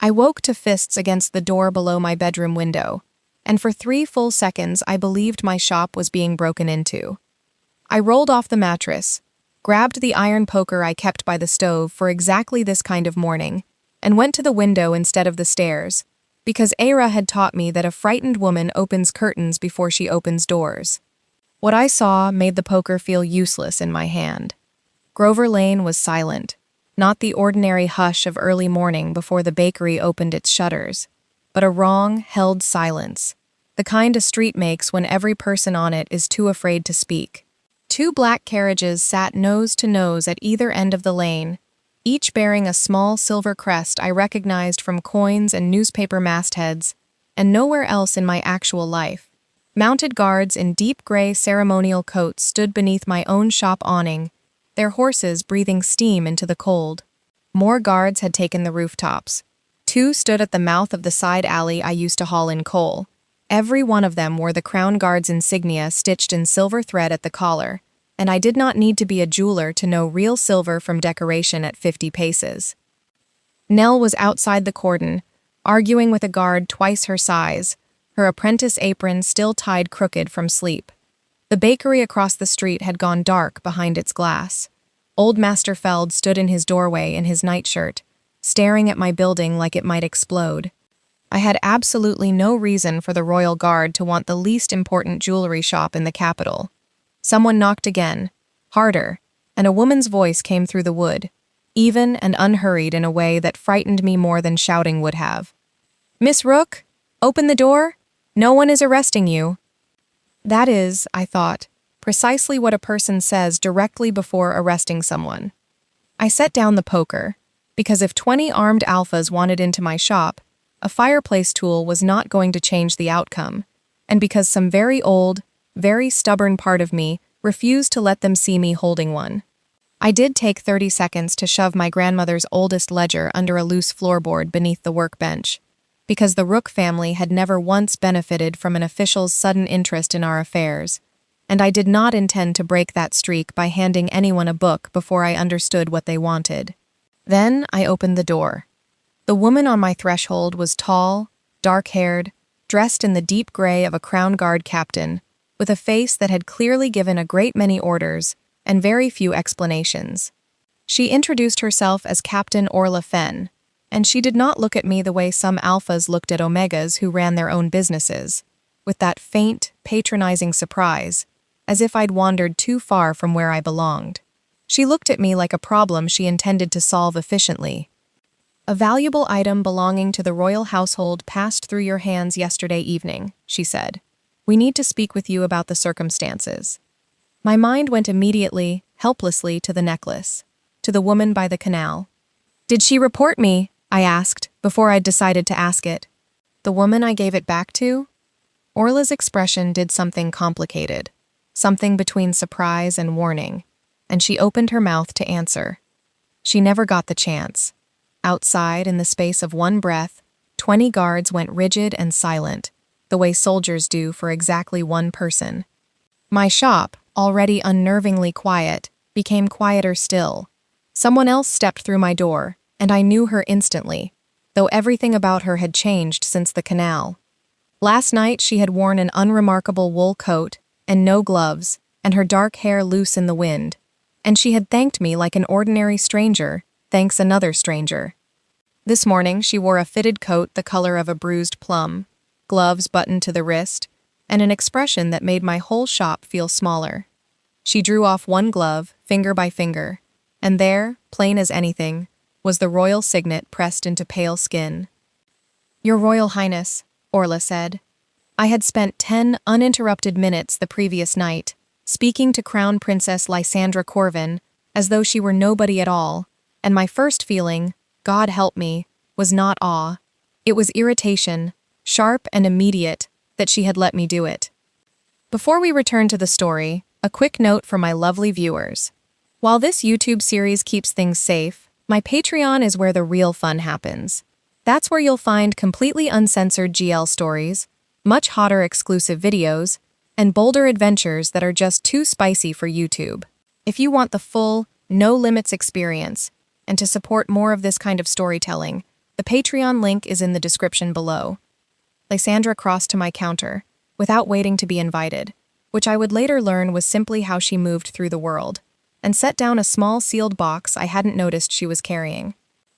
I woke to fists against the door below my bedroom window, and for 3 full seconds I believed my shop was being broken into. I rolled off the mattress, grabbed the iron poker I kept by the stove for exactly this kind of morning, and went to the window instead of the stairs, because Era had taught me that a frightened woman opens curtains before she opens doors. What I saw made the poker feel useless in my hand. Grover Lane was silent, not the ordinary hush of early morning before the bakery opened its shutters, but a wrong, held silence, the kind a street makes when every person on it is too afraid to speak. 2 black carriages sat nose to nose at either end of the lane, each bearing a small silver crest I recognized from coins and newspaper mastheads, and nowhere else in my actual life. Mounted guards in deep gray ceremonial coats stood beneath my own shop awning, their horses breathing steam into the cold. More guards had taken the rooftops. 2 stood at the mouth of the side alley I used to haul in coal. Every one of them wore the Crown Guard's insignia stitched in silver thread at the collar, and I did not need to be a jeweler to know real silver from decoration at 50 paces. Nell was outside the cordon, arguing with a guard twice her size, her apprentice apron still tied crooked from sleep. The bakery across the street had gone dark behind its glass. Old Master Feld stood in his doorway in his nightshirt, staring at my building like it might explode. I had absolutely no reason for the Royal Guard to want the least important jewelry shop in the capital. Someone knocked again, harder, and a woman's voice came through the wood, even and unhurried in a way that frightened me more than shouting would have. "Miss Rook, open the door. No one is arresting you." That is, I thought, precisely what a person says directly before arresting someone. I set down the poker, because if 20 armed alphas wanted into my shop, a fireplace tool was not going to change the outcome, and because some very old, very stubborn part of me refused to let them see me holding one. I did take 30 seconds to shove my grandmother's oldest ledger under a loose floorboard beneath the workbench, because the Rook family had never once benefited from an official's sudden interest in our affairs, and I did not intend to break that streak by handing anyone a book before I understood what they wanted. Then I opened the door. The woman on my threshold was tall, dark-haired, dressed in the deep gray of a Crown Guard captain, with a face that had clearly given a great many orders and very few explanations. She introduced herself as Captain Orla Fenn, and she did not look at me the way some alphas looked at omegas who ran their own businesses, with that faint, patronizing surprise, as if I'd wandered too far from where I belonged. She looked at me like a problem she intended to solve efficiently. "A valuable item belonging to the royal household passed through your hands yesterday evening," she said. "We need to speak with you about the circumstances." My mind went immediately, helplessly, to the necklace, to the woman by the canal. "Did she report me?" I asked, before I'd decided to ask it. "The woman I gave it back to?" Orla's expression did something complicated, something between surprise and warning, and she opened her mouth to answer. She never got the chance. Outside, in the space of one breath, 20 guards went rigid and silent, the way soldiers do for exactly one person. My shop, already unnervingly quiet, became quieter still. Someone else stepped through my door, and I knew her instantly, though everything about her had changed since the canal. Last night she had worn an unremarkable wool coat and no gloves, and her dark hair loose in the wind, and she had thanked me like an ordinary stranger thanks another stranger. This morning she wore a fitted coat the color of a bruised plum, gloves buttoned to the wrist, and an expression that made my whole shop feel smaller. She drew off one glove, finger by finger, and there, plain as anything, was the royal signet pressed into pale skin. "Your Royal Highness," Orla said. I had spent 10 uninterrupted minutes the previous night, speaking to Crown Princess Lysandra Corven as though she were nobody at all, and my first feeling, God help me, was not awe. It was irritation, sharp and immediate, that she had let me do it. Before we return to the story, a quick note for my lovely viewers. While this YouTube series keeps things safe, my Patreon is where the real fun happens. That's where you'll find completely uncensored GL stories, much hotter exclusive videos, and bolder adventures that are just too spicy for YouTube. If you want the full, no-limits experience, and to support more of this kind of storytelling, The Patreon link is in the description below. Lysandra crossed to my counter, without waiting to be invited, which I would later learn was simply how she moved through the world, and set down a small sealed box I hadn't noticed she was carrying.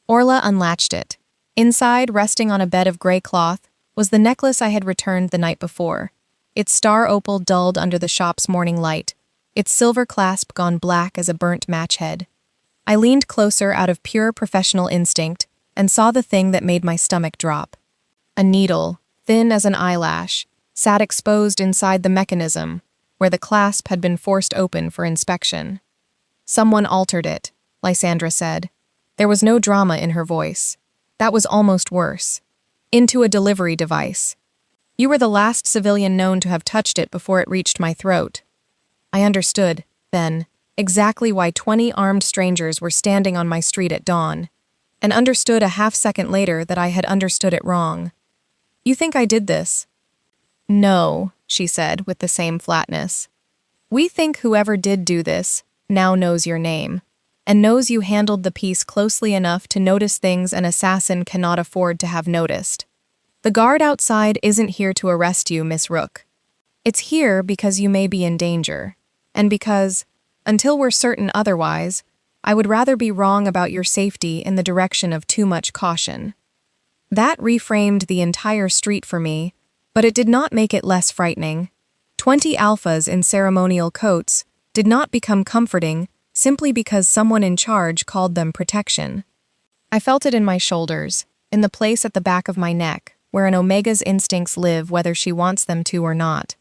Orla unlatched it. Inside, resting on a bed of gray cloth, was the necklace I had returned the night before. Its star opal dulled under the shop's morning light, its silver clasp gone black as a burnt match head. I leaned closer out of pure professional instinct and saw the thing that made my stomach drop. A needle, thin as an eyelash, sat exposed inside the mechanism, where the clasp had been forced open for inspection. Someone altered it, Lysandra said. There was no drama in her voice. That was almost worse. Into a delivery device. You were the last civilian known to have touched it before it reached my throat. I understood, then, exactly why 20 armed strangers were standing on my street at dawn, and understood a half-second later that I had understood it wrong. You think I did this? No, she said with the same flatness. We think whoever did do this now knows your name, and knows you handled the piece closely enough to notice things an assassin cannot afford to have noticed. The guard outside isn't here to arrest you, Miss Rook. It's here because you may be in danger, and because, until we're certain otherwise, I would rather be wrong about your safety in the direction of too much caution. That reframed the entire street for me, but it did not make it less frightening. 20 alphas in ceremonial coats did not become comforting simply because someone in charge called them protection. I felt it in my shoulders, in the place at the back of my neck, where an Omega's instincts live whether she wants them to or not.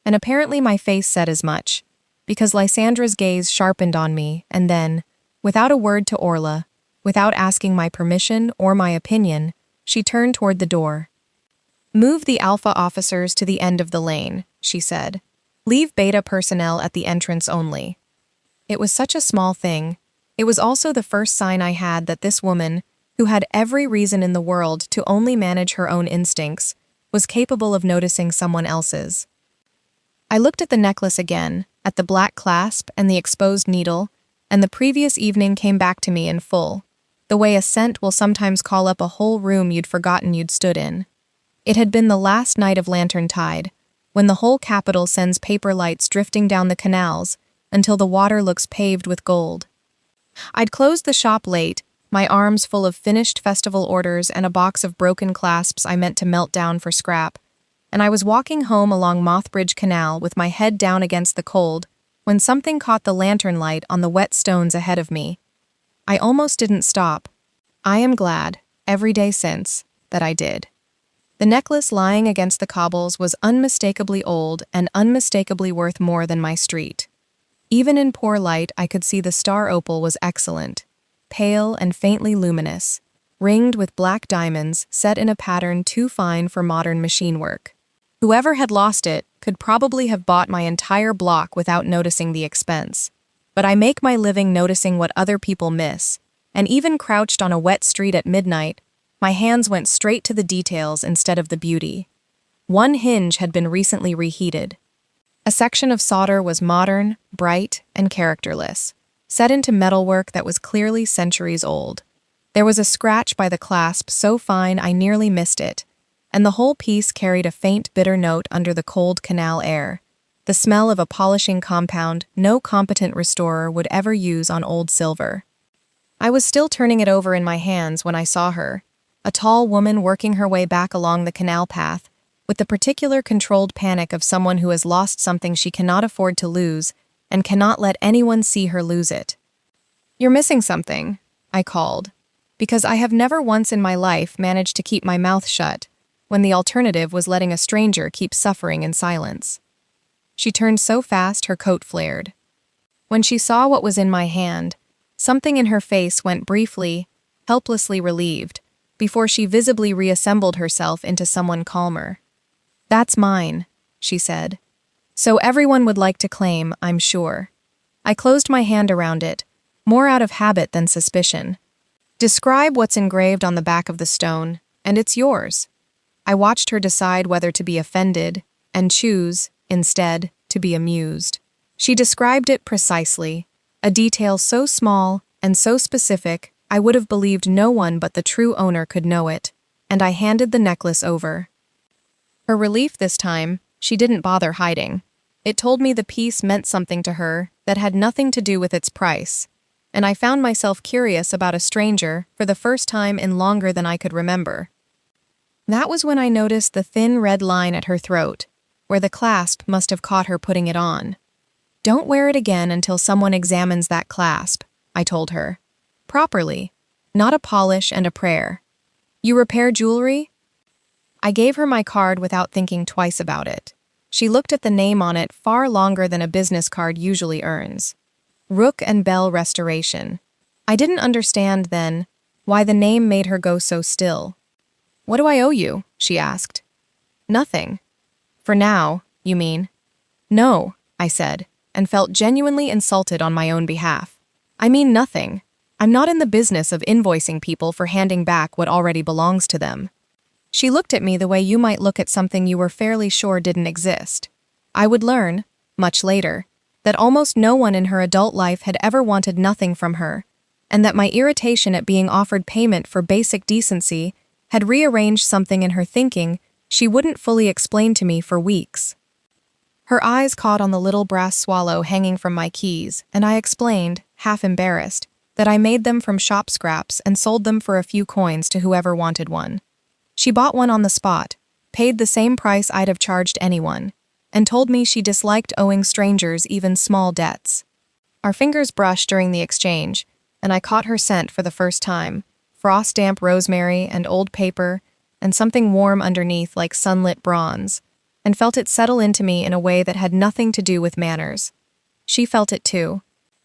And apparently my face said as much, because Lysandra's gaze sharpened on me, and then, without a word to Orla, without asking my permission or my opinion, she turned toward the door. Move the Alpha officers to the end of the lane, she said. Leave Beta personnel at the entrance only. It was such a small thing. It was also the first sign I had that this woman, who had every reason in the world to only manage her own instincts, was capable of noticing someone else's. I looked at the necklace again, at the black clasp and the exposed needle, and the previous evening came back to me in full, the way a scent will sometimes call up a whole room you'd forgotten you'd stood in. It had been the last night of Lantern Tide, when the whole capital sends paper lights drifting down the canals until the water looks paved with gold. I'd closed the shop late, my arms full of finished festival orders and a box of broken clasps I meant to melt down for scrap, and I was walking home along Mothbridge Canal with my head down against the cold when something caught the lantern light on the wet stones ahead of me. I almost didn't stop. I am glad, every day since, that I did. The necklace lying against the cobbles was unmistakably old and unmistakably worth more than my street. Even in poor light, I could see the star opal was excellent, pale and faintly luminous, ringed with black diamonds set in a pattern too fine for modern machine work. Whoever had lost it could probably have bought my entire block without noticing the expense. But I make my living noticing what other people miss, and even crouched on a wet street at midnight, my hands went straight to the details instead of the beauty. One hinge had been recently reheated. A section of solder was modern, bright, and characterless, set into metalwork that was clearly centuries old. There was a scratch by the clasp so fine I nearly missed it, and the whole piece carried a faint bitter note under the cold canal air, the smell of a polishing compound no competent restorer would ever use on old silver. I was still turning it over in my hands when I saw her, a tall woman working her way back along the canal path, with the particular controlled panic of someone who has lost something she cannot afford to lose and cannot let anyone see her lose it. "You're missing something," I called, because I have never once in my life managed to keep my mouth shut when the alternative was letting a stranger keep suffering in silence. She turned so fast her coat flared. When she saw what was in my hand, something in her face went briefly, helplessly relieved, before she visibly reassembled herself into someone calmer. "That's mine," she said. "So everyone would like to claim, I'm sure." I closed my hand around it, more out of habit than suspicion. "Describe what's engraved on the back of the stone, and it's yours." I watched her decide whether to be offended, and choose, instead, to be amused. She described it precisely, a detail so small and so specific I would have believed no one but the true owner could know it, and I handed the necklace over. Her relief this time, she didn't bother hiding. It told me the piece meant something to her that had nothing to do with its price, and I found myself curious about a stranger for the first time in longer than I could remember. That was when I noticed the thin red line at her throat, where the clasp must have caught her putting it on. "Don't wear it again until someone examines that clasp," I told her. "Properly, not a polish and a prayer. You repair jewelry?" I gave her my card without thinking twice about it. She looked at the name on it far longer than a business card usually earns. Rook and Bell Restoration. I didn't understand then why the name made her go so still. "What do I owe you?" she asked. "Nothing." "For now, you mean?" "No," I said, and felt genuinely insulted on my own behalf. "I mean nothing. I'm not in the business of invoicing people for handing back what already belongs to them." She looked at me the way you might look at something you were fairly sure didn't exist. I would learn, much later, that almost no one in her adult life had ever wanted nothing from her, and that my irritation at being offered payment for basic decency had rearranged something in her thinking she wouldn't fully explain to me for weeks. Her eyes caught on the little brass swallow hanging from my keys, and I explained, half embarrassed, that I made them from shop scraps and sold them for a few coins to whoever wanted one. She bought one on the spot, paid the same price I'd have charged anyone, and told me she disliked owing strangers even small debts. Our fingers brushed during the exchange, and I caught her scent for the first time, frost-damp rosemary and old paper, and something warm underneath like sunlit bronze, and felt it settle into me in a way that had nothing to do with manners. She felt it too.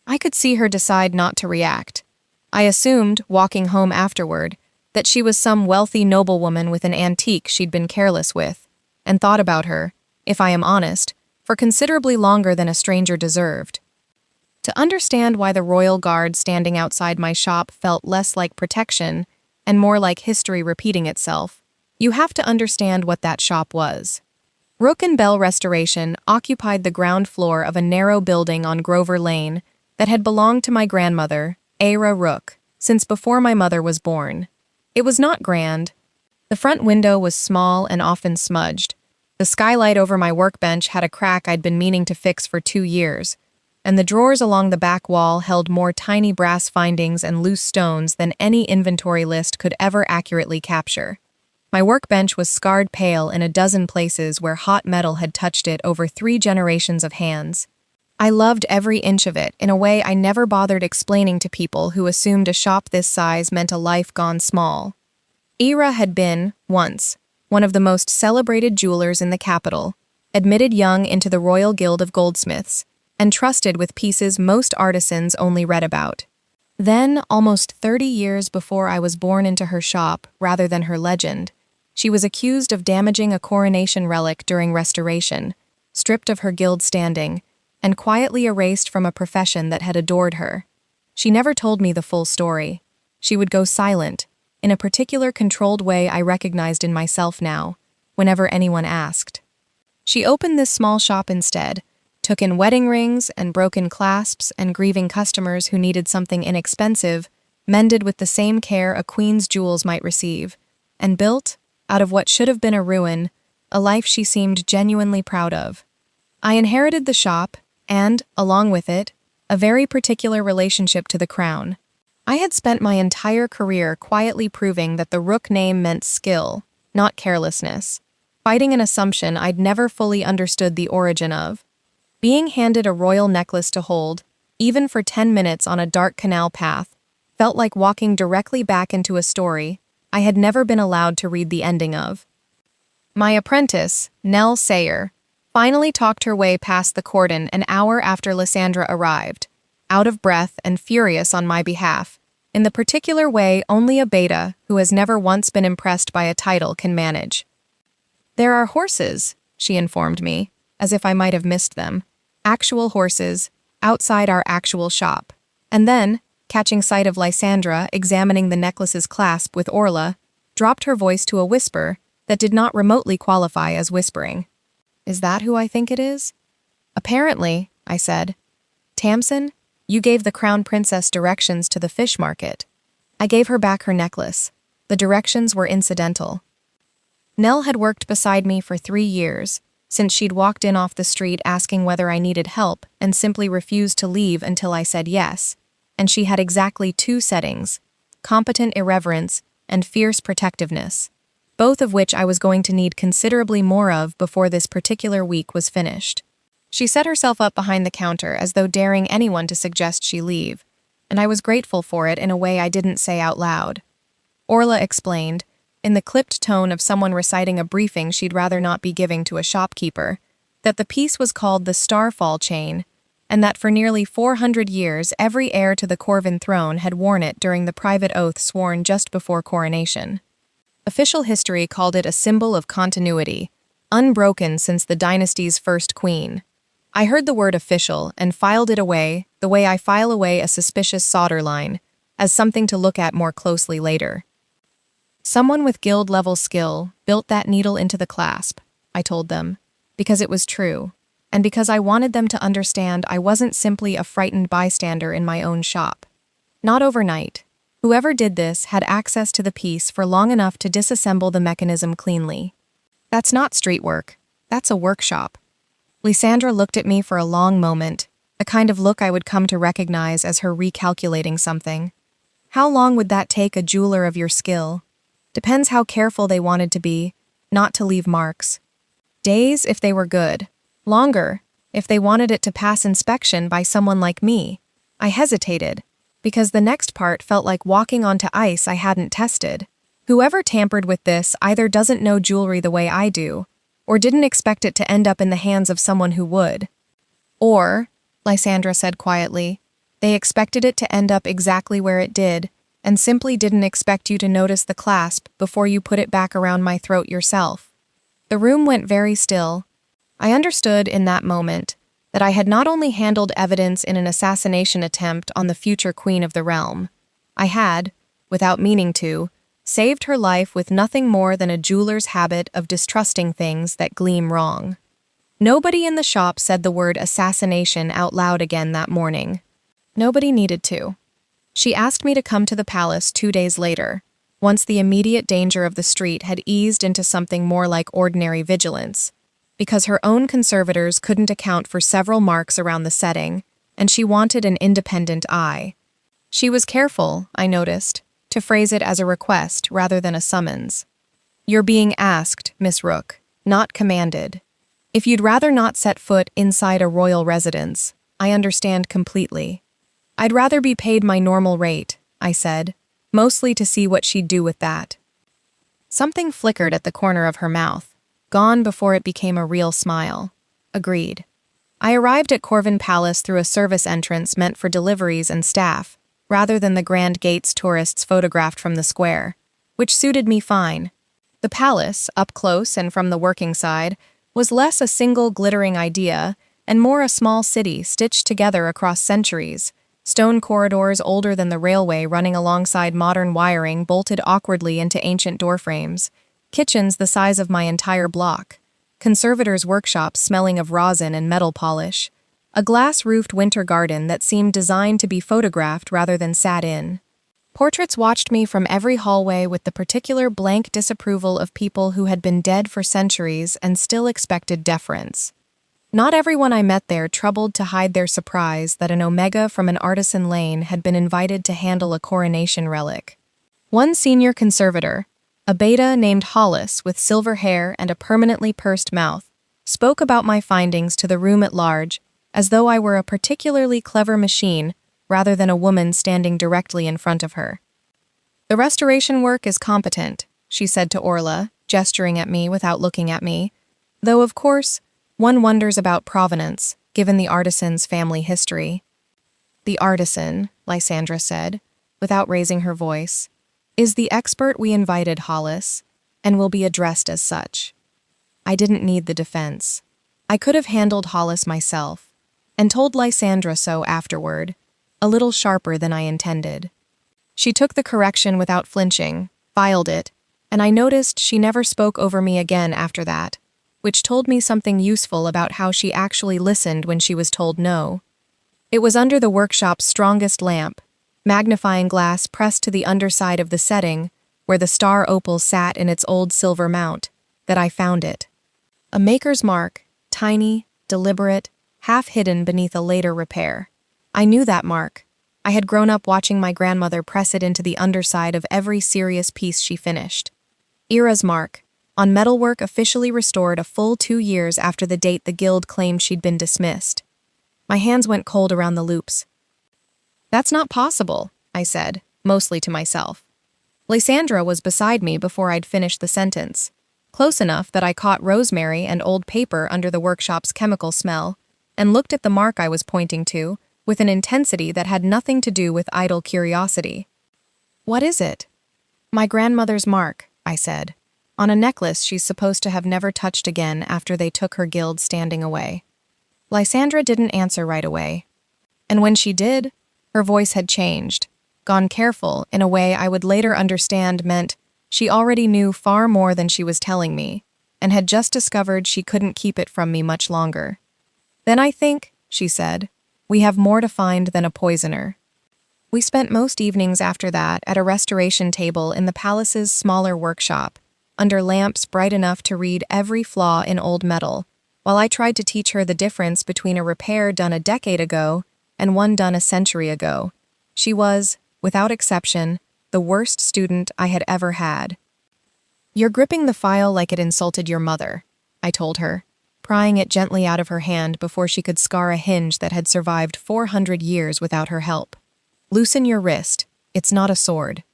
I could see her decide not to react. I assumed, walking home afterward, that she was some wealthy noblewoman with an antique she'd been careless with, and thought about her, if I am honest, for considerably longer than a stranger deserved. To understand why the royal guard standing outside my shop felt less like protection and more like history repeating itself, you have to understand what that shop was. Rook and Bell Restoration occupied the ground floor of a narrow building on Grover Lane that had belonged to my grandmother, Ara Rook, since before my mother was born. It was not grand. The front window was small and often smudged. The skylight over my workbench had a crack I'd been meaning to fix for 2 years, and the drawers along the back wall held more tiny brass findings and loose stones than any inventory list could ever accurately capture. My workbench was scarred pale in a dozen places where hot metal had touched it over 3 generations of hands. I loved every inch of it in a way I never bothered explaining to people who assumed a shop this size meant a life gone small. Ira had been, once, one of the most celebrated jewelers in the capital, admitted young into the Royal Guild of Goldsmiths, and trusted with pieces most artisans only read about. Then, almost 30 years before I was born into her shop rather than her legend, she was accused of damaging a coronation relic during restoration, stripped of her guild standing, and quietly erased from a profession that had adored her. She never told me the full story. She would go silent, in a particular controlled way I recognized in myself now, whenever anyone asked. She opened this small shop instead, took in wedding rings and broken clasps and grieving customers who needed something inexpensive, mended with the same care a queen's jewels might receive, and built, out of what should have been a ruin, a life she seemed genuinely proud of. I inherited the shop, and, along with it, a very particular relationship to the crown. I had spent my entire career quietly proving that the Rook name meant skill, not carelessness, fighting an assumption I'd never fully understood the origin of. Being handed a royal necklace to hold, even for 10 minutes on a dark canal path, felt like walking directly back into a story I had never been allowed to read the ending of. My apprentice, Nell Sayer, finally talked her way past the cordon an hour after Lysandra arrived, out of breath and furious on my behalf, in the particular way only a beta who has never once been impressed by a title can manage. "There are horses," she informed me, as if I might have missed them, actual horses, outside our actual shop. And then, catching sight of Lysandra examining the necklace's clasp with Orla, dropped her voice to a whisper that did not remotely qualify as whispering. "Is that who I think it is?" "Apparently," I said. "Tamsin, you gave the Crown Princess directions to the fish market." I gave her back her necklace. The directions were incidental. Nell had worked beside me for 3 years, since she'd walked in off the street asking whether I needed help and simply refused to leave until I said yes, and she had exactly 2 settings: competent irreverence and fierce protectiveness, both of which I was going to need considerably more of before this particular week was finished. She set herself up behind the counter as though daring anyone to suggest she leave, and I was grateful for it in a way I didn't say out loud. Orla explained, in the clipped tone of someone reciting a briefing she'd rather not be giving to a shopkeeper, that the piece was called the Starfall Chain, and that for nearly 400 years every heir to the Corven throne had worn it during the private oath sworn just before coronation. Official history called it a symbol of continuity, unbroken since the dynasty's first queen. I heard the word official and filed it away the way I file away a suspicious solder line, as something to look at more closely later. Someone with guild-level skill built that needle into the clasp, I told them, because it was true, and because I wanted them to understand I wasn't simply a frightened bystander in my own shop. Not overnight. Whoever did this had access to the piece for long enough to disassemble the mechanism cleanly. That's not street work. That's a workshop. Lysandra looked at me for a long moment, a kind of look I would come to recognize as her recalculating something. How long would that take a jeweler of your skill? Depends how careful they wanted to be, not to leave marks. Days if they were good. Longer if they wanted it to pass inspection by someone like me. I hesitated, because the next part felt like walking onto ice I hadn't tested. Whoever tampered with this either doesn't know jewelry the way I do, or didn't expect it to end up in the hands of someone who would. Or, Lysandra said quietly, they expected it to end up exactly where it did, and simply didn't expect you to notice the clasp before you put it back around my throat yourself. The room went very still. I understood in that moment that I had not only handled evidence in an assassination attempt on the future queen of the realm, I had, without meaning to, saved her life with nothing more than a jeweler's habit of distrusting things that gleam wrong. Nobody in the shop said the word assassination out loud again that morning. Nobody needed to. She asked me to come to the palace 2 days later, once the immediate danger of the street had eased into something more like ordinary vigilance, because her own conservators couldn't account for several marks around the setting, and she wanted an independent eye. She was careful, I noticed, to phrase it as a request rather than a summons. You're being asked, Miss Rook, not commanded. If you'd rather not set foot inside a royal residence, I understand completely. I'd rather be paid my normal rate, I said, mostly to see what she'd do with that. Something flickered at the corner of her mouth, gone before it became a real smile. Agreed. I arrived at Corven Palace through a service entrance meant for deliveries and staff, rather than the grand gates tourists photographed from the square, which suited me fine. The palace, up close and from the working side, was less a single glittering idea and more a small city stitched together across centuries, stone corridors older than the railway running alongside modern wiring bolted awkwardly into ancient doorframes, kitchens the size of my entire block, conservators' workshops smelling of rosin and metal polish, a glass-roofed winter garden that seemed designed to be photographed rather than sat in. Portraits watched me from every hallway with the particular blank disapproval of people who had been dead for centuries and still expected deference. Not everyone I met there troubled to hide their surprise that an Omega from an artisan lane had been invited to handle a coronation relic. One senior conservator, a beta named Hollis with silver hair and a permanently pursed mouth, spoke about my findings to the room at large as though I were a particularly clever machine rather than a woman standing directly in front of her. The restoration work is competent, she said to Orla, gesturing at me without looking at me, though, of course, one wonders about provenance, given the artisan's family history. The artisan, Lysandra said, without raising her voice, is the expert we invited, Hollis, and will be addressed as such. I didn't need the defense. I could have handled Hollis myself, and told Lysandra so afterward, a little sharper than I intended. She took the correction without flinching, filed it, and I noticed she never spoke over me again after that, which told me something useful about how she actually listened when she was told no. It was under the workshop's strongest lamp, magnifying glass pressed to the underside of the setting, where the star opal sat in its old silver mount, that I found it. A maker's mark, tiny, deliberate, half hidden beneath a later repair. I knew that mark. I had grown up watching my grandmother press it into the underside of every serious piece she finished. Era's mark, on metalwork officially restored a full 2 years after the date the guild claimed she'd been dismissed. My hands went cold around the loops. "That's not possible," I said, mostly to myself. Lysandra was beside me before I'd finished the sentence, close enough that I caught rosemary and old paper under the workshop's chemical smell, and looked at the mark I was pointing to with an intensity that had nothing to do with idle curiosity. "What is it?" "My grandmother's mark," I said, "on a necklace she's supposed to have never touched again after they took her guild standing away." Lysandra didn't answer right away. And when she did, her voice had changed, gone careful in a way I would later understand meant she already knew far more than she was telling me, and had just discovered she couldn't keep it from me much longer. "Then I think," she said, "we have more to find than a poisoner." We spent most evenings after that at a restoration table in the palace's smaller workshop, under lamps bright enough to read every flaw in old metal, while I tried to teach her the difference between a repair done a decade ago and one done a century ago. She was, without exception, the worst student I had ever had. "You're gripping the file like it insulted your mother," I told her, prying it gently out of her hand before she could scar a hinge that had survived 400 years without her help. "Loosen your wrist. It's not a sword."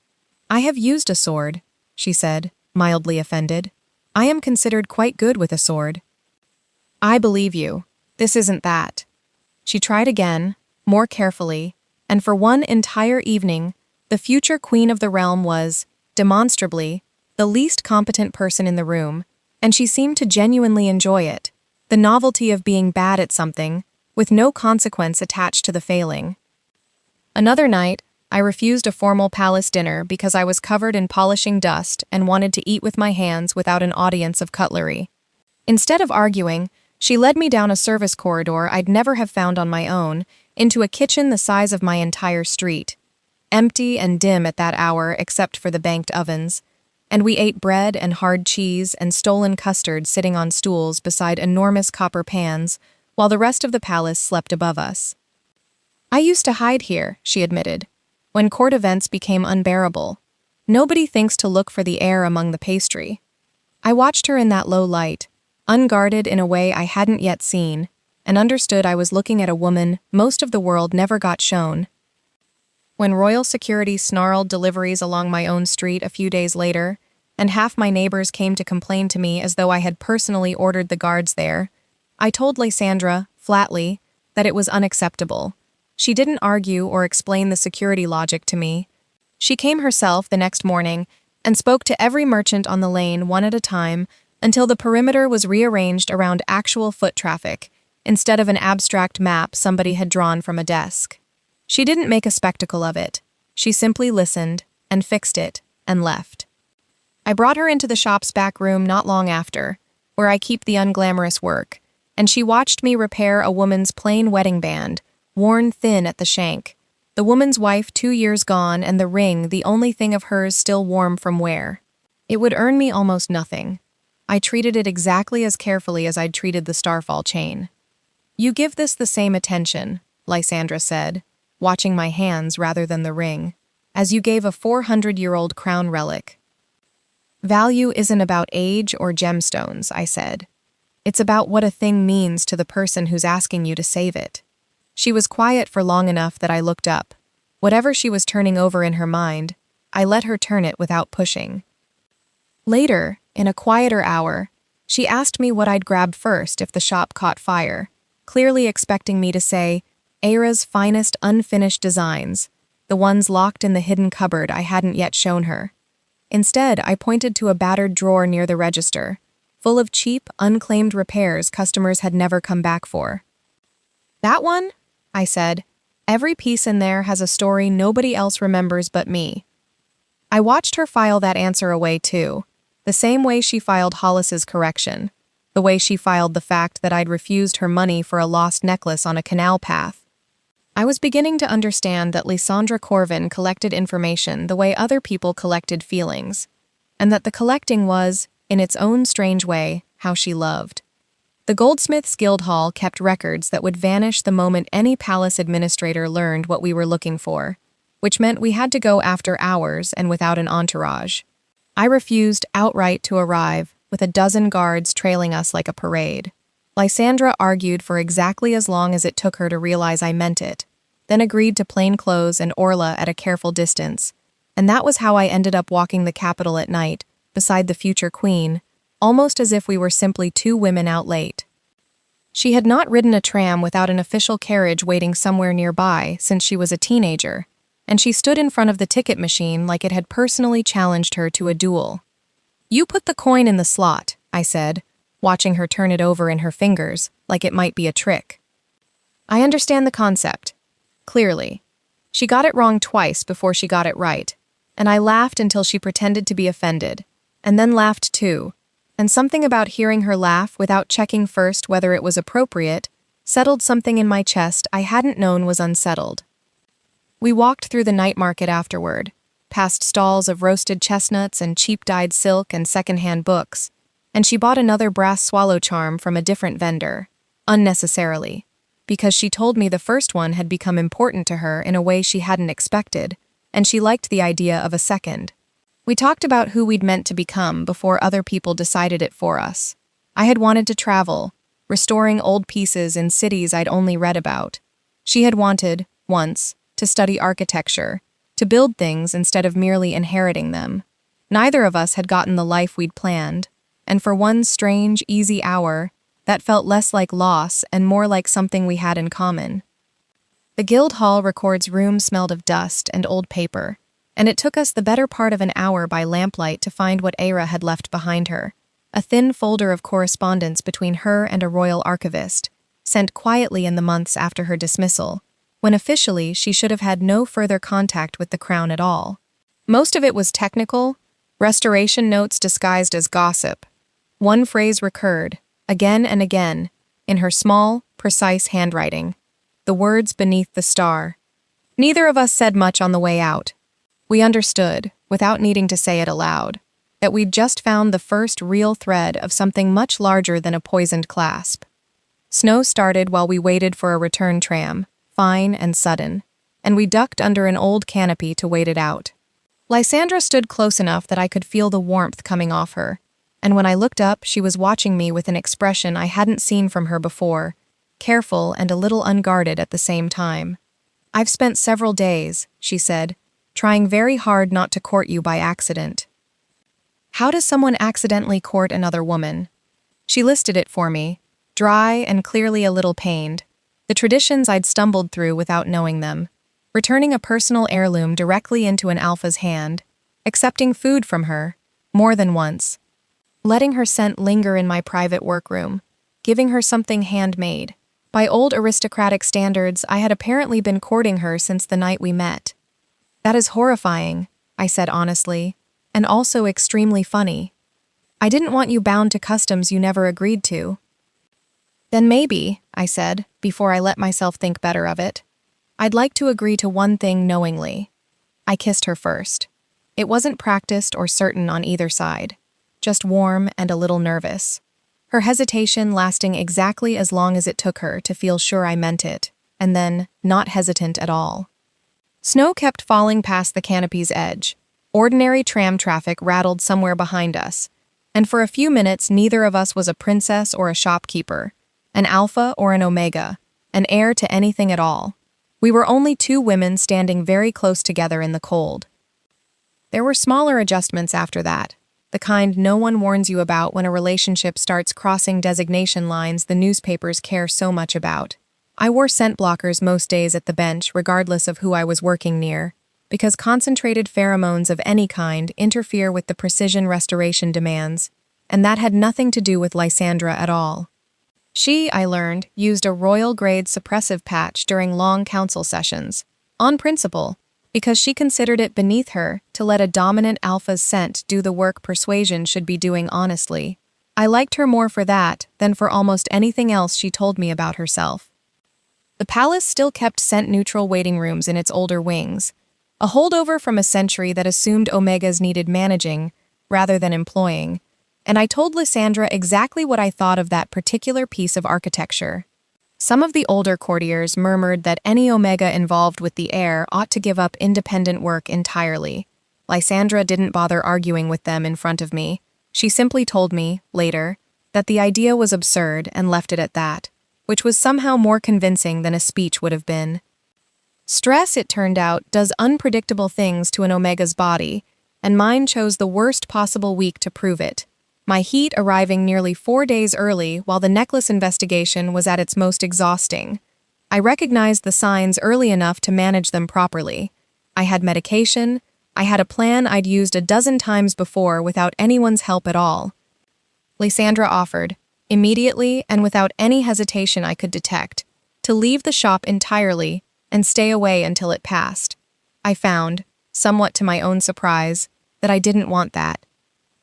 "I have used a sword," she said, mildly offended. "I am considered quite good with a sword." "I believe you. This isn't that." She tried again, more carefully, and for one entire evening, the future queen of the realm was, demonstrably, the least competent person in the room, and she seemed to genuinely enjoy it, the novelty of being bad at something, with no consequence attached to the failing. Another night, I refused a formal palace dinner because I was covered in polishing dust and wanted to eat with my hands without an audience of cutlery. Instead of arguing, she led me down a service corridor I'd never have found on my own, into a kitchen the size of my entire street, empty and dim at that hour except for the banked ovens, and we ate bread and hard cheese and stolen custard sitting on stools beside enormous copper pans, while the rest of the palace slept above us. "I used to hide here," she admitted, "when court events became unbearable. Nobody thinks to look for the heir among the pastry." I watched her in that low light, unguarded in a way I hadn't yet seen, and understood I was looking at a woman most of the world never got shown. When royal security snarled deliveries along my own street a few days later, and half my neighbors came to complain to me as though I had personally ordered the guards there, I told Lysandra, flatly, that it was unacceptable. She didn't argue or explain the security logic to me. She came herself the next morning and spoke to every merchant on the lane one at a time until the perimeter was rearranged around actual foot traffic, instead of an abstract map somebody had drawn from a desk. She didn't make a spectacle of it. She simply listened, and fixed it, and left. I brought her into the shop's back room not long after, where I keep the unglamorous work, and she watched me repair a woman's plain wedding band, worn thin at the shank, the woman's wife 2 years gone and the ring the only thing of hers still warm from wear. It would earn me almost nothing. I treated it exactly as carefully as I'd treated the starfall chain. "You give this the same attention," Lysandra said, watching my hands rather than the ring, "as you gave a 400-year-old crown relic." "Value isn't about age or gemstones," I said. "It's about what a thing means to the person who's asking you to save it." She was quiet for long enough that I looked up. Whatever she was turning over in her mind, I let her turn it without pushing. Later, in a quieter hour, she asked me what I'd grab first if the shop caught fire, clearly expecting me to say, "Era's finest unfinished designs," the ones locked in the hidden cupboard I hadn't yet shown her. Instead, I pointed to a battered drawer near the register, full of cheap, unclaimed repairs customers had never come back for. "That one?" I said. "Every piece in there has a story nobody else remembers but me." I watched her file that answer away too, the same way she filed Hollis's correction, the way she filed the fact that I'd refused her money for a lost necklace on a canal path. I was beginning to understand that Lysandra Corven collected information the way other people collected feelings, and that the collecting was, in its own strange way, how she loved. The Goldsmiths Guildhall kept records that would vanish the moment any palace administrator learned what we were looking for, which meant we had to go after hours and without an entourage. I refused outright to arrive, with a dozen guards trailing us like a parade. Lysandra argued for exactly as long as it took her to realize I meant it, then agreed to plainclothes and Orla at a careful distance, and that was how I ended up walking the capital at night, beside the future queen, almost as if we were simply two women out late. She had not ridden a tram without an official carriage waiting somewhere nearby since she was a teenager, and she stood in front of the ticket machine like it had personally challenged her to a duel. "You put the coin in the slot," I said, watching her turn it over in her fingers like it might be a trick. "I understand the concept. Clearly. She got it wrong twice before she got it right, and I laughed until she pretended to be offended, and then laughed too, and something about hearing her laugh without checking first whether it was appropriate settled something in my chest I hadn't known was unsettled. We walked through the night market afterward, past stalls of roasted chestnuts and cheap-dyed silk and second-hand books, and she bought another brass swallow charm from a different vendor, unnecessarily, because she told me the first one had become important to her in a way she hadn't expected, and she liked the idea of a second. We talked about who we'd meant to become before other people decided it for us. I had wanted to travel, restoring old pieces in cities I'd only read about. She had wanted, once, to study architecture, to build things instead of merely inheriting them. Neither of us had gotten the life we'd planned, and for one strange, easy hour, that felt less like loss and more like something we had in common. The Guildhall Records room smelled of dust and old paper, and it took us the better part of an hour by lamplight to find what Era had left behind her, a thin folder of correspondence between her and a royal archivist, sent quietly in the months after her dismissal, when officially she should have had no further contact with the crown at all. Most of it was technical, restoration notes disguised as gossip. One phrase recurred, again and again, in her small, precise handwriting, the words beneath the star. Neither of us said much on the way out. We understood, without needing to say it aloud, that we'd just found the first real thread of something much larger than a poisoned clasp. Snow started while we waited for a return tram, fine and sudden, and we ducked under an old canopy to wait it out. Lysandra stood close enough that I could feel the warmth coming off her, and when I looked up, she was watching me with an expression I hadn't seen from her before, careful and a little unguarded at the same time. "I've spent several days," she said, "trying very hard not to court you by accident." How does someone accidentally court another woman? She listed it for me, dry and clearly a little pained, the traditions I'd stumbled through without knowing them, returning a personal heirloom directly into an alpha's hand, accepting food from her, more than once, letting her scent linger in my private workroom, giving her something handmade. By old aristocratic standards, I had apparently been courting her since the night we met. "That is horrifying," I said honestly, "and also extremely funny. I didn't want you bound to customs you never agreed to." "Then maybe," I said, before I let myself think better of it, "I'd like to agree to one thing knowingly." I kissed her first. It wasn't practiced or certain on either side, just warm and a little nervous, her hesitation lasting exactly as long as it took her to feel sure I meant it, and then not hesitant at all. Snow kept falling past the canopy's edge. Ordinary tram traffic rattled somewhere behind us, and for a few minutes neither of us was a princess or a shopkeeper, an alpha or an omega, an heir to anything at all. We were only two women standing very close together in the cold. There were smaller adjustments after that, the kind no one warns you about when a relationship starts crossing designation lines the newspapers care so much about. I wore scent blockers most days at the bench, regardless of who I was working near, because concentrated pheromones of any kind interfere with the precision restoration demands, and that had nothing to do with Lysandra at all. She, I learned, used a royal-grade suppressive patch during long council sessions, on principle, because she considered it beneath her to let a dominant alpha's scent do the work persuasion should be doing honestly. I liked her more for that than for almost anything else she told me about herself. The palace still kept scent-neutral waiting rooms in its older wings, a holdover from a century that assumed Omegas needed managing rather than employing, and I told Lysandra exactly what I thought of that particular piece of architecture. Some of the older courtiers murmured that any Omega involved with the heir ought to give up independent work entirely. Lysandra didn't bother arguing with them in front of me. She simply told me, later, that the idea was absurd and left it at that, which was somehow more convincing than a speech would have been. Stress, it turned out, does unpredictable things to an Omega's body, and mine chose the worst possible week to prove it. My heat arriving nearly 4 days early while the necklace investigation was at its most exhausting. I recognized the signs early enough to manage them properly. I had medication. I had a plan I'd used a dozen times before without anyone's help at all. Lysandra offered, immediately and without any hesitation I could detect, to leave the shop entirely and stay away until it passed. I found, somewhat to my own surprise, that I didn't want that.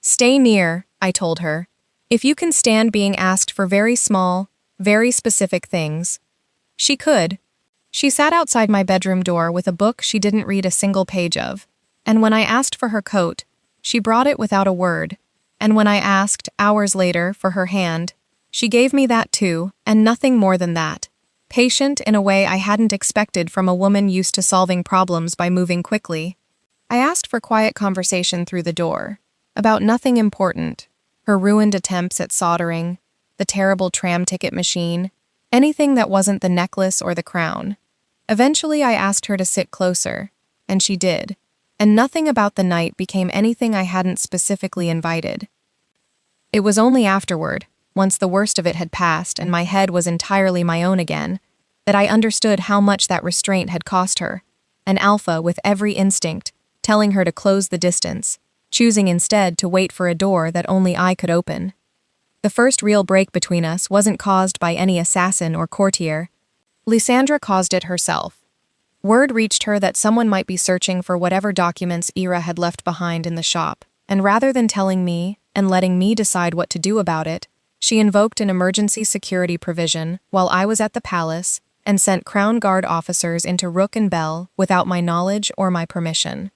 Stay near, I told her, if you can stand being asked for very small, very specific things. She could. She sat outside my bedroom door with a book she didn't read a single page of, and when I asked for her coat, she brought it without a word, and when I asked, hours later, for her hand, she gave me that too, and nothing more than that. Patient in a way I hadn't expected from a woman used to solving problems by moving quickly. I asked for quiet conversation through the door, about nothing important, her ruined attempts at soldering, the terrible tram ticket machine, anything that wasn't the necklace or the crown. Eventually I asked her to sit closer, and she did, and nothing about the night became anything I hadn't specifically invited. It was only afterward, once the worst of it had passed and my head was entirely my own again, that I understood how much that restraint had cost her, an alpha with every instinct, telling her to close the distance, choosing instead to wait for a door that only I could open. The first real break between us wasn't caused by any assassin or courtier. Lysandra caused it herself. Word reached her that someone might be searching for whatever documents Ira had left behind in the shop, and rather than telling me and letting me decide what to do about it, she invoked an emergency security provision while I was at the palace and sent Crown Guard officers into Rook and Bell without my knowledge or my permission.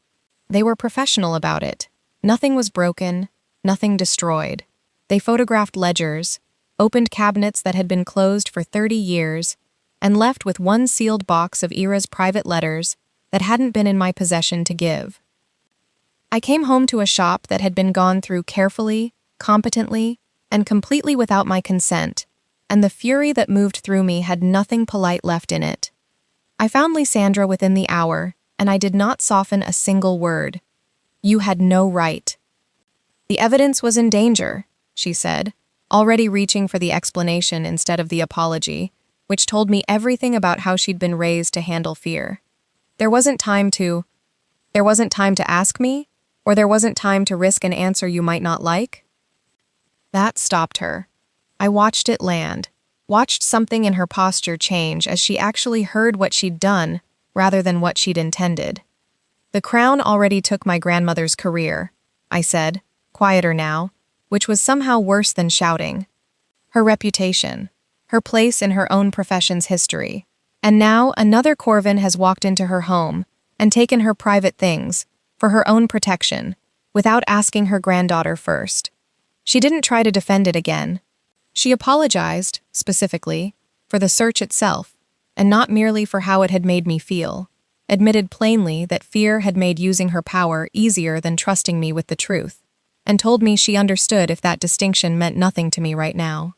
They were professional about it. Nothing was broken, nothing destroyed. They photographed ledgers, opened cabinets that had been closed for 30 years, and left with one sealed box of Ira's private letters that hadn't been in my possession to give. I came home to a shop that had been gone through carefully, competently, and completely without my consent, and the fury that moved through me had nothing polite left in it. I found Lysandra within the hour, and I did not soften a single word. You had no right. The evidence was in danger, she said, already reaching for the explanation instead of the apology, which told me everything about how she'd been raised to handle fear. There wasn't time to ask me, or there wasn't time to risk an answer you might not like? That stopped her. I watched it land, watched something in her posture change as she actually heard what she'd done rather than what she'd intended. The crown already took my grandmother's career, I said, quieter now, which was somehow worse than shouting. Her reputation, her place in her own profession's history, and now another Corven has walked into her home and taken her private things, for her own protection, without asking her granddaughter first. She didn't try to defend it again. She apologized, specifically, for the search itself, and not merely for how it had made me feel, admitted plainly that fear had made using her power easier than trusting me with the truth, and told me she understood if that distinction meant nothing to me right now.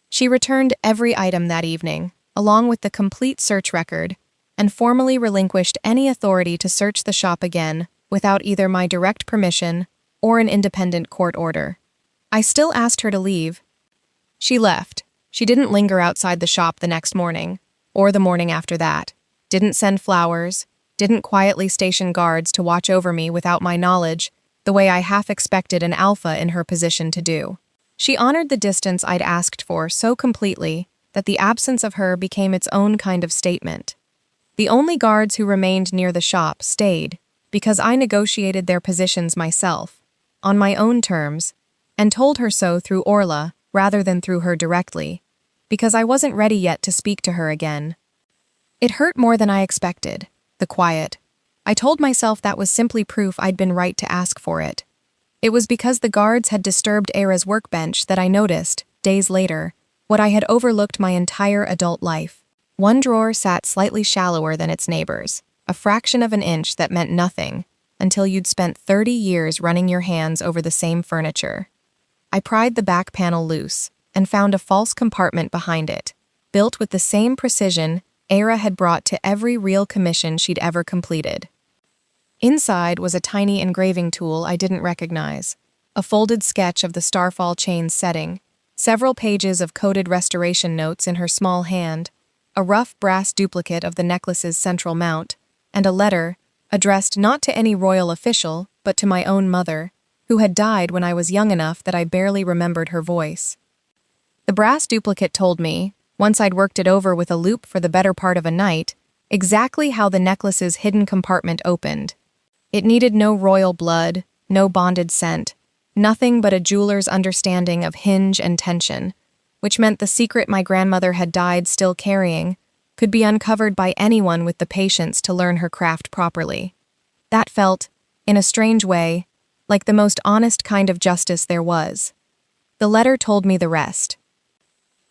She returned every item that evening, along with the complete search record, and formally relinquished any authority to search the shop again without either my direct permission or an independent court order. I still asked her to leave. She left. She didn't linger outside the shop the next morning, or the morning after that, didn't send flowers, didn't quietly station guards to watch over me without my knowledge, the way I half expected an alpha in her position to do. She honored the distance I'd asked for so completely that the absence of her became its own kind of statement. The only guards who remained near the shop stayed, because I negotiated their positions myself, on my own terms, and told her so through Orla rather than through her directly, because I wasn't ready yet to speak to her again. It hurt more than I expected, the quiet. I told myself that was simply proof I'd been right to ask for it. It was because the guards had disturbed Era's workbench that I noticed, days later, what I had overlooked my entire adult life. One drawer sat slightly shallower than its neighbors, a fraction of an inch that meant nothing, until you'd spent 30 years running your hands over the same furniture. I pried the back panel loose and found a false compartment behind it, built with the same precision Era had brought to every real commission she'd ever completed. Inside was a tiny engraving tool I didn't recognize, a folded sketch of the Starfall chain's setting, several pages of coded restoration notes in her small hand, a rough brass duplicate of the necklace's central mount, and a letter, addressed not to any royal official, but to my own mother, who had died when I was young enough that I barely remembered her voice. The brass duplicate told me, once I'd worked it over with a loop for the better part of a night, exactly how the necklace's hidden compartment opened. It needed no royal blood, no bonded scent, nothing but a jeweler's understanding of hinge and tension, which meant the secret my grandmother had died still carrying could be uncovered by anyone with the patience to learn her craft properly. That felt, in a strange way, like the most honest kind of justice there was. The letter told me the rest.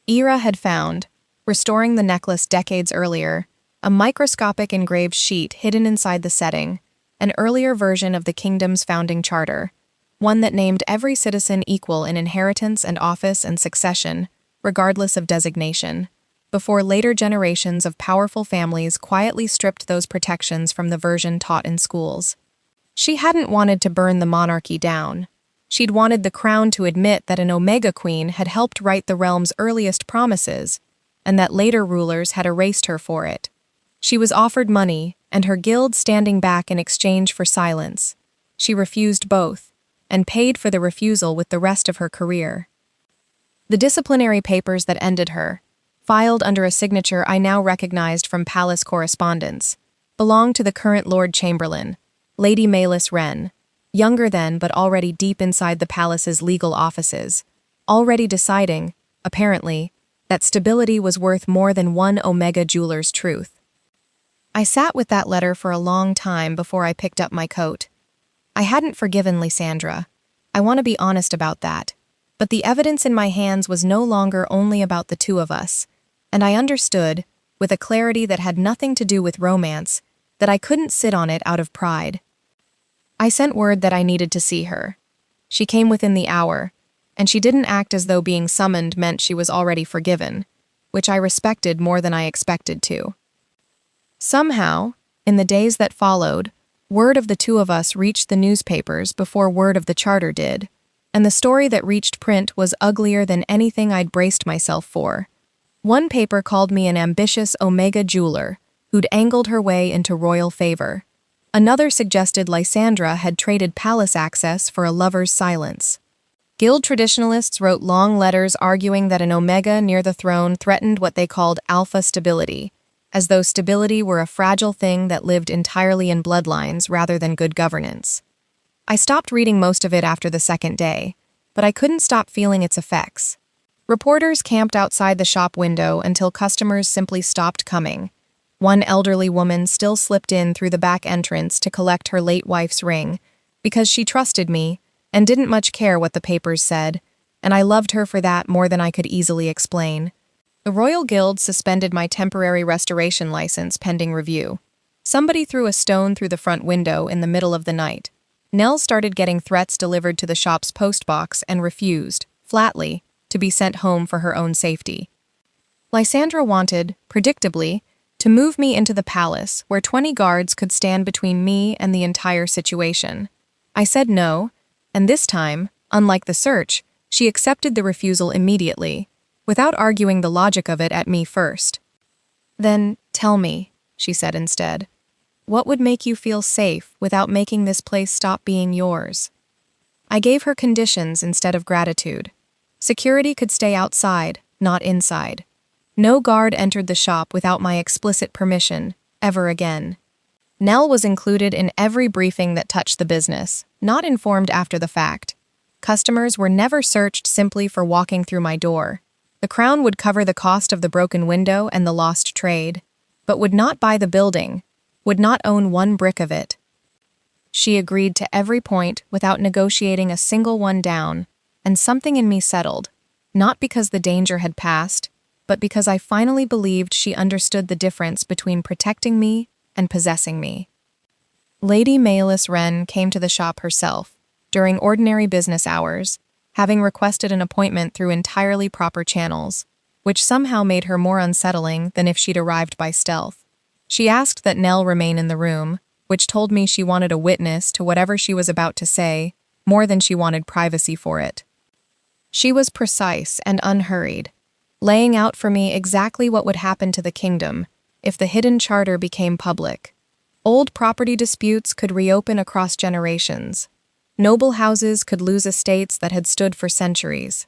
Era had found, restoring the necklace decades earlier, a microscopic engraved sheet hidden inside the setting, an earlier version of the kingdom's founding charter, one that named every citizen equal in inheritance and office and succession, regardless of designation, before later generations of powerful families quietly stripped those protections from the version taught in schools. She hadn't wanted to burn the monarchy down. She'd wanted the crown to admit that an Omega Queen had helped write the realm's earliest promises, and that later rulers had erased her for it. She was offered money, and her guild standing back in exchange for silence. She refused both, and paid for the refusal with the rest of her career. The disciplinary papers that ended her, filed under a signature I now recognized from palace correspondence, belonged to the current Lord Chamberlain, Lady Malis Wren, younger then but already deep inside the palace's legal offices, already deciding, apparently, that stability was worth more than one Omega jeweler's truth. I sat with that letter for a long time before I picked up my coat. I hadn't forgiven Lysandra. I want to be honest about that. But the evidence in my hands was no longer only about the two of us, and I understood, with a clarity that had nothing to do with romance, that I couldn't sit on it out of pride. I sent word that I needed to see her. She came within the hour, and she didn't act as though being summoned meant she was already forgiven, which I respected more than I expected to. Somehow, in the days that followed, word of the two of us reached the newspapers before word of the charter did, and the story that reached print was uglier than anything I'd braced myself for. One paper called me an ambitious Omega jeweler who'd angled her way into royal favor. Another suggested Lysandra had traded palace access for a lover's silence. Guild traditionalists wrote long letters arguing that an Omega near the throne threatened what they called alpha stability, as though stability were a fragile thing that lived entirely in bloodlines rather than good governance. I stopped reading most of it after the second day, but I couldn't stop feeling its effects. Reporters camped outside the shop window until customers simply stopped coming. One elderly woman still slipped in through the back entrance to collect her late wife's ring, because she trusted me and didn't much care what the papers said, and I loved her for that more than I could easily explain. The Royal Guild suspended my temporary restoration license pending review. Somebody threw a stone through the front window in the middle of the night. Nell started getting threats delivered to the shop's postbox and refused, flatly, to be sent home for her own safety. Lysandra wanted, predictably, to move me into the palace where 20 guards could stand between me and the entire situation. I said no, and this time, unlike the search, she accepted the refusal immediately, without arguing the logic of it at me first. "Then, tell me," she said instead, "what would make you feel safe without making this place stop being yours?" I gave her conditions instead of gratitude. Security could stay outside, not inside. No guard entered the shop without my explicit permission, ever again. Nell was included in every briefing that touched the business, not informed after the fact. Customers were never searched simply for walking through my door. The crown would cover the cost of the broken window and the lost trade. but would not buy the building, would not own one brick of it. She agreed to every point without negotiating a single one down, and something in me settled, not because the danger had passed, but because I finally believed she understood the difference between protecting me and possessing me. Lady Maelys Wren came to the shop herself, during ordinary business hours, having requested an appointment through entirely proper channels, which somehow made her more unsettling than if she'd arrived by stealth. She asked that Nell remain in the room, which told me she wanted a witness to whatever she was about to say, more than she wanted privacy for it. She was precise and unhurried, laying out for me exactly what would happen to the kingdom if the hidden charter became public. Old property disputes could reopen across generations. Noble houses could lose estates that had stood for centuries.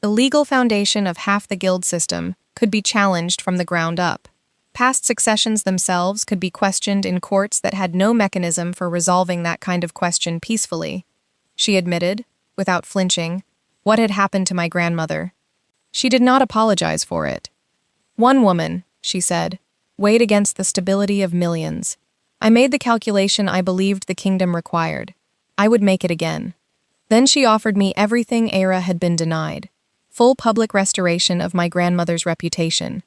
The legal foundation of half the guild system could be challenged from the ground up. Past successions themselves could be questioned in courts that had no mechanism for resolving that kind of question peacefully. She admitted, without flinching, what had happened to my grandmother. She did not apologize for it. One woman, she said, weighed against the stability of millions. I made the calculation I believed the kingdom required. I would make it again. Then she offered me everything Era had been denied. Full public restoration of my grandmother's reputation.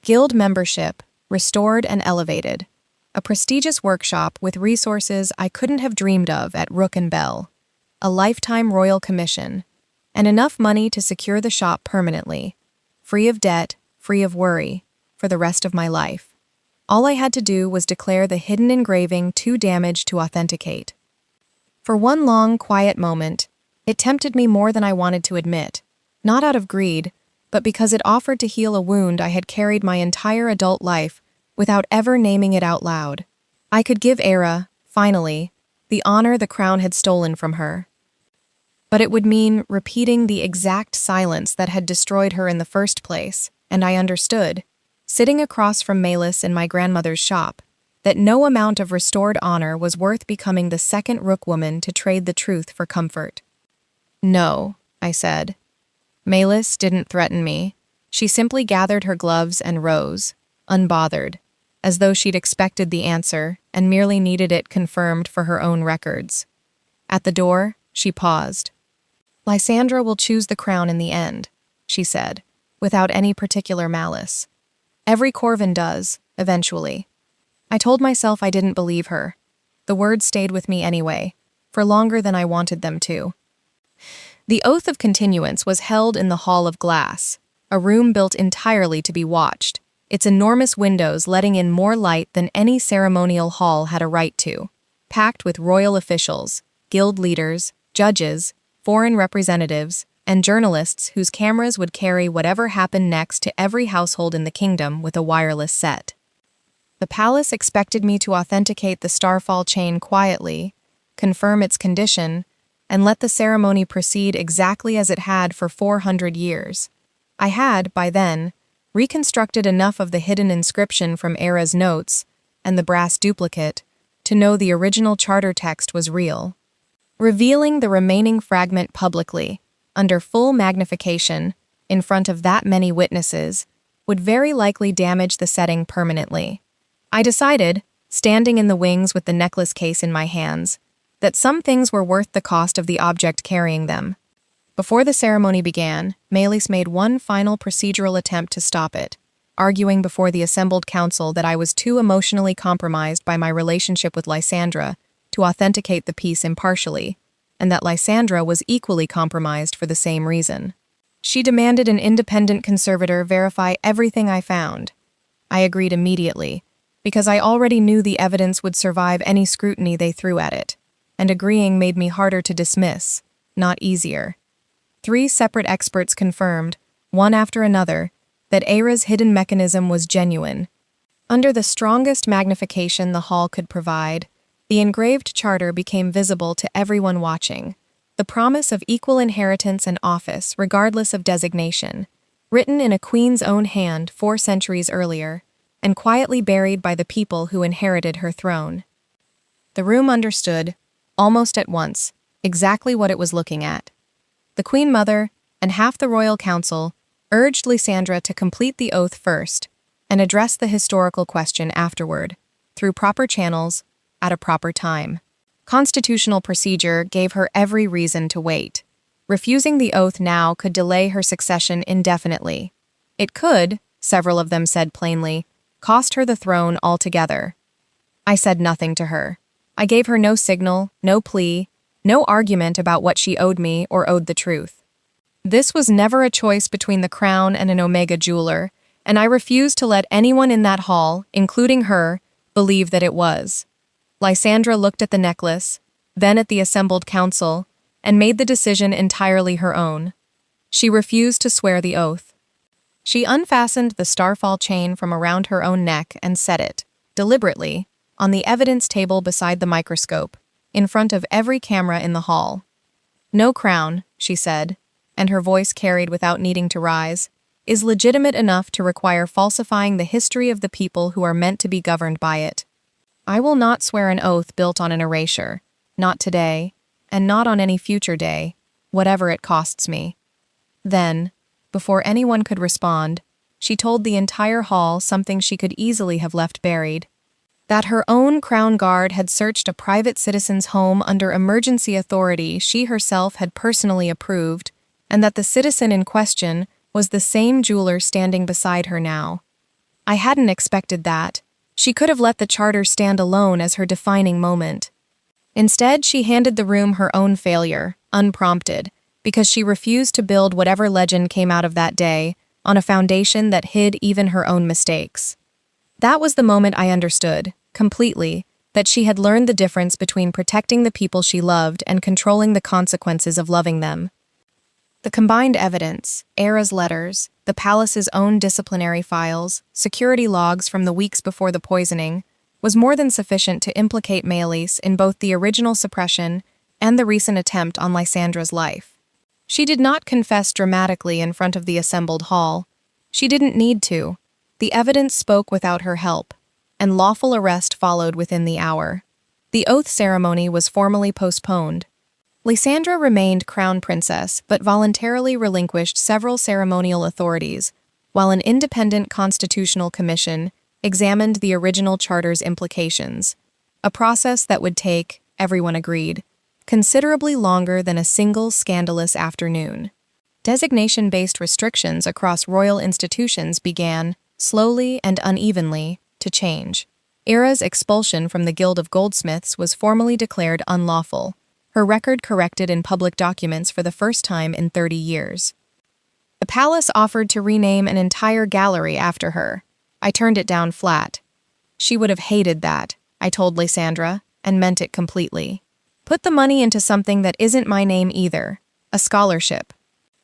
Guild membership, restored and elevated. A prestigious workshop with resources I couldn't have dreamed of at Rook and Bell. A lifetime royal commission. And enough money to secure the shop permanently. Free of debt, free of worry, for the rest of my life. All I had to do was declare the hidden engraving too damaged to authenticate. For one long, quiet moment, it tempted me more than I wanted to admit, not out of greed, but because it offered to heal a wound I had carried my entire adult life without ever naming it out loud. I could give Era, finally, the honor the crown had stolen from her. But it would mean repeating the exact silence that had destroyed her in the first place, and I understood, sitting across from Maelys in my grandmother's shop, that no amount of restored honor was worth becoming the second Rook woman to trade the truth for comfort. No, I said. Maelys didn't threaten me. She simply gathered her gloves and rose, unbothered, as though she'd expected the answer and merely needed it confirmed for her own records. At the door, she paused. Lysandra will choose the crown in the end, she said, without any particular malice. Every Corven does, eventually. I told myself I didn't believe her. The words stayed with me anyway, for longer than I wanted them to. The oath of continuance was held in the Hall of Glass, a room built entirely to be watched, its enormous windows letting in more light than any ceremonial hall had a right to, packed with royal officials, guild leaders, judges, foreign representatives, and journalists whose cameras would carry whatever happened next to every household in the kingdom with a wireless set. The palace expected me to authenticate the starfall chain quietly, confirm its condition, and let the ceremony proceed exactly as it had for 400 years. I had, by then, reconstructed enough of the hidden inscription from Era's notes and the brass duplicate to know the original charter text was real. Revealing the remaining fragment publicly, under full magnification, in front of that many witnesses, would very likely damage the setting permanently. I decided, standing in the wings with the necklace case in my hands, that some things were worth the cost of the object carrying them. Before the ceremony began, Maelys made one final procedural attempt to stop it, arguing before the assembled council that I was too emotionally compromised by my relationship with Lysandra to authenticate the piece impartially, and that Lysandra was equally compromised for the same reason. She demanded an independent conservator verify everything I found. I agreed immediately, because I already knew the evidence would survive any scrutiny they threw at it, and agreeing made me harder to dismiss, not easier. 3 separate experts confirmed, one after another, that Era's hidden mechanism was genuine. Under the strongest magnification the hall could provide, the engraved charter became visible to everyone watching, the promise of equal inheritance and office regardless of designation, written in a queen's own hand 4 centuries earlier, and quietly buried by the people who inherited her throne. The room understood, almost at once, exactly what it was looking at. The Queen Mother and half the royal council urged Lysandra to complete the oath first, and address the historical question afterward, through proper channels, at a proper time. Constitutional procedure gave her every reason to wait. Refusing the oath now could delay her succession indefinitely. It could, several of them said plainly, cost her the throne altogether. I said nothing to her. I gave her no signal, no plea, no argument about what she owed me or owed the truth. This was never a choice between the crown and an Omega jeweler, and I refused to let anyone in that hall, including her, believe that it was. Lysandra looked at the necklace, then at the assembled council, and made the decision entirely her own. She refused to swear the oath. She unfastened the starfall chain from around her own neck and set it, deliberately, on the evidence table beside the microscope, in front of every camera in the hall. No crown, she said, and her voice carried without needing to rise, is legitimate enough to require falsifying the history of the people who are meant to be governed by it. I will not swear an oath built on an erasure, not today, and not on any future day, whatever it costs me. Then, before anyone could respond, she told the entire hall something she could easily have left buried: that her own crown guard had searched a private citizen's home under emergency authority she herself had personally approved, and that the citizen in question was the same jeweler standing beside her now. I hadn't expected that. She could have let the charter stand alone as her defining moment. Instead, she handed the room her own failure, unprompted, because she refused to build whatever legend came out of that day on a foundation that hid even her own mistakes. That was the moment I understood, completely, that she had learned the difference between protecting the people she loved and controlling the consequences of loving them. The combined evidence, Era's letters, the palace's own disciplinary files, security logs from the weeks before the poisoning, was more than sufficient to implicate Maelys in both the original suppression and the recent attempt on Lysandra's life. She did not confess dramatically in front of the assembled hall. She didn't need to. The evidence spoke without her help, and lawful arrest followed within the hour. The oath ceremony was formally postponed. Lysandra remained crown princess, but voluntarily relinquished several ceremonial authorities, while an independent constitutional commission examined the original charter's implications, a process that would take, everyone agreed, considerably longer than a single scandalous afternoon. Designation-based restrictions across royal institutions began, slowly and unevenly, to change. Era's expulsion from the Guild of Goldsmiths was formally declared unlawful, her record corrected in public documents for the first time in 30 years. The palace offered to rename an entire gallery after her. I turned it down flat. She would have hated that, I told Lysandra, and meant it completely. Put the money into something that isn't my name either, a scholarship.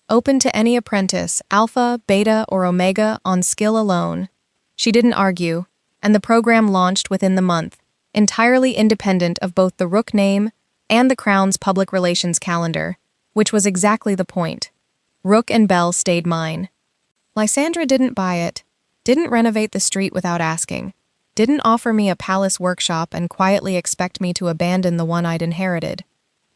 Open to any apprentice, alpha, beta, or omega, on skill alone. She didn't argue, and the program launched within the month, entirely independent of both the Rook name and the Crown's public relations calendar, which was exactly the point. Rook and Bell stayed mine. Lysandra didn't buy it, didn't renovate the street without asking, didn't offer me a palace workshop and quietly expect me to abandon the one I'd inherited.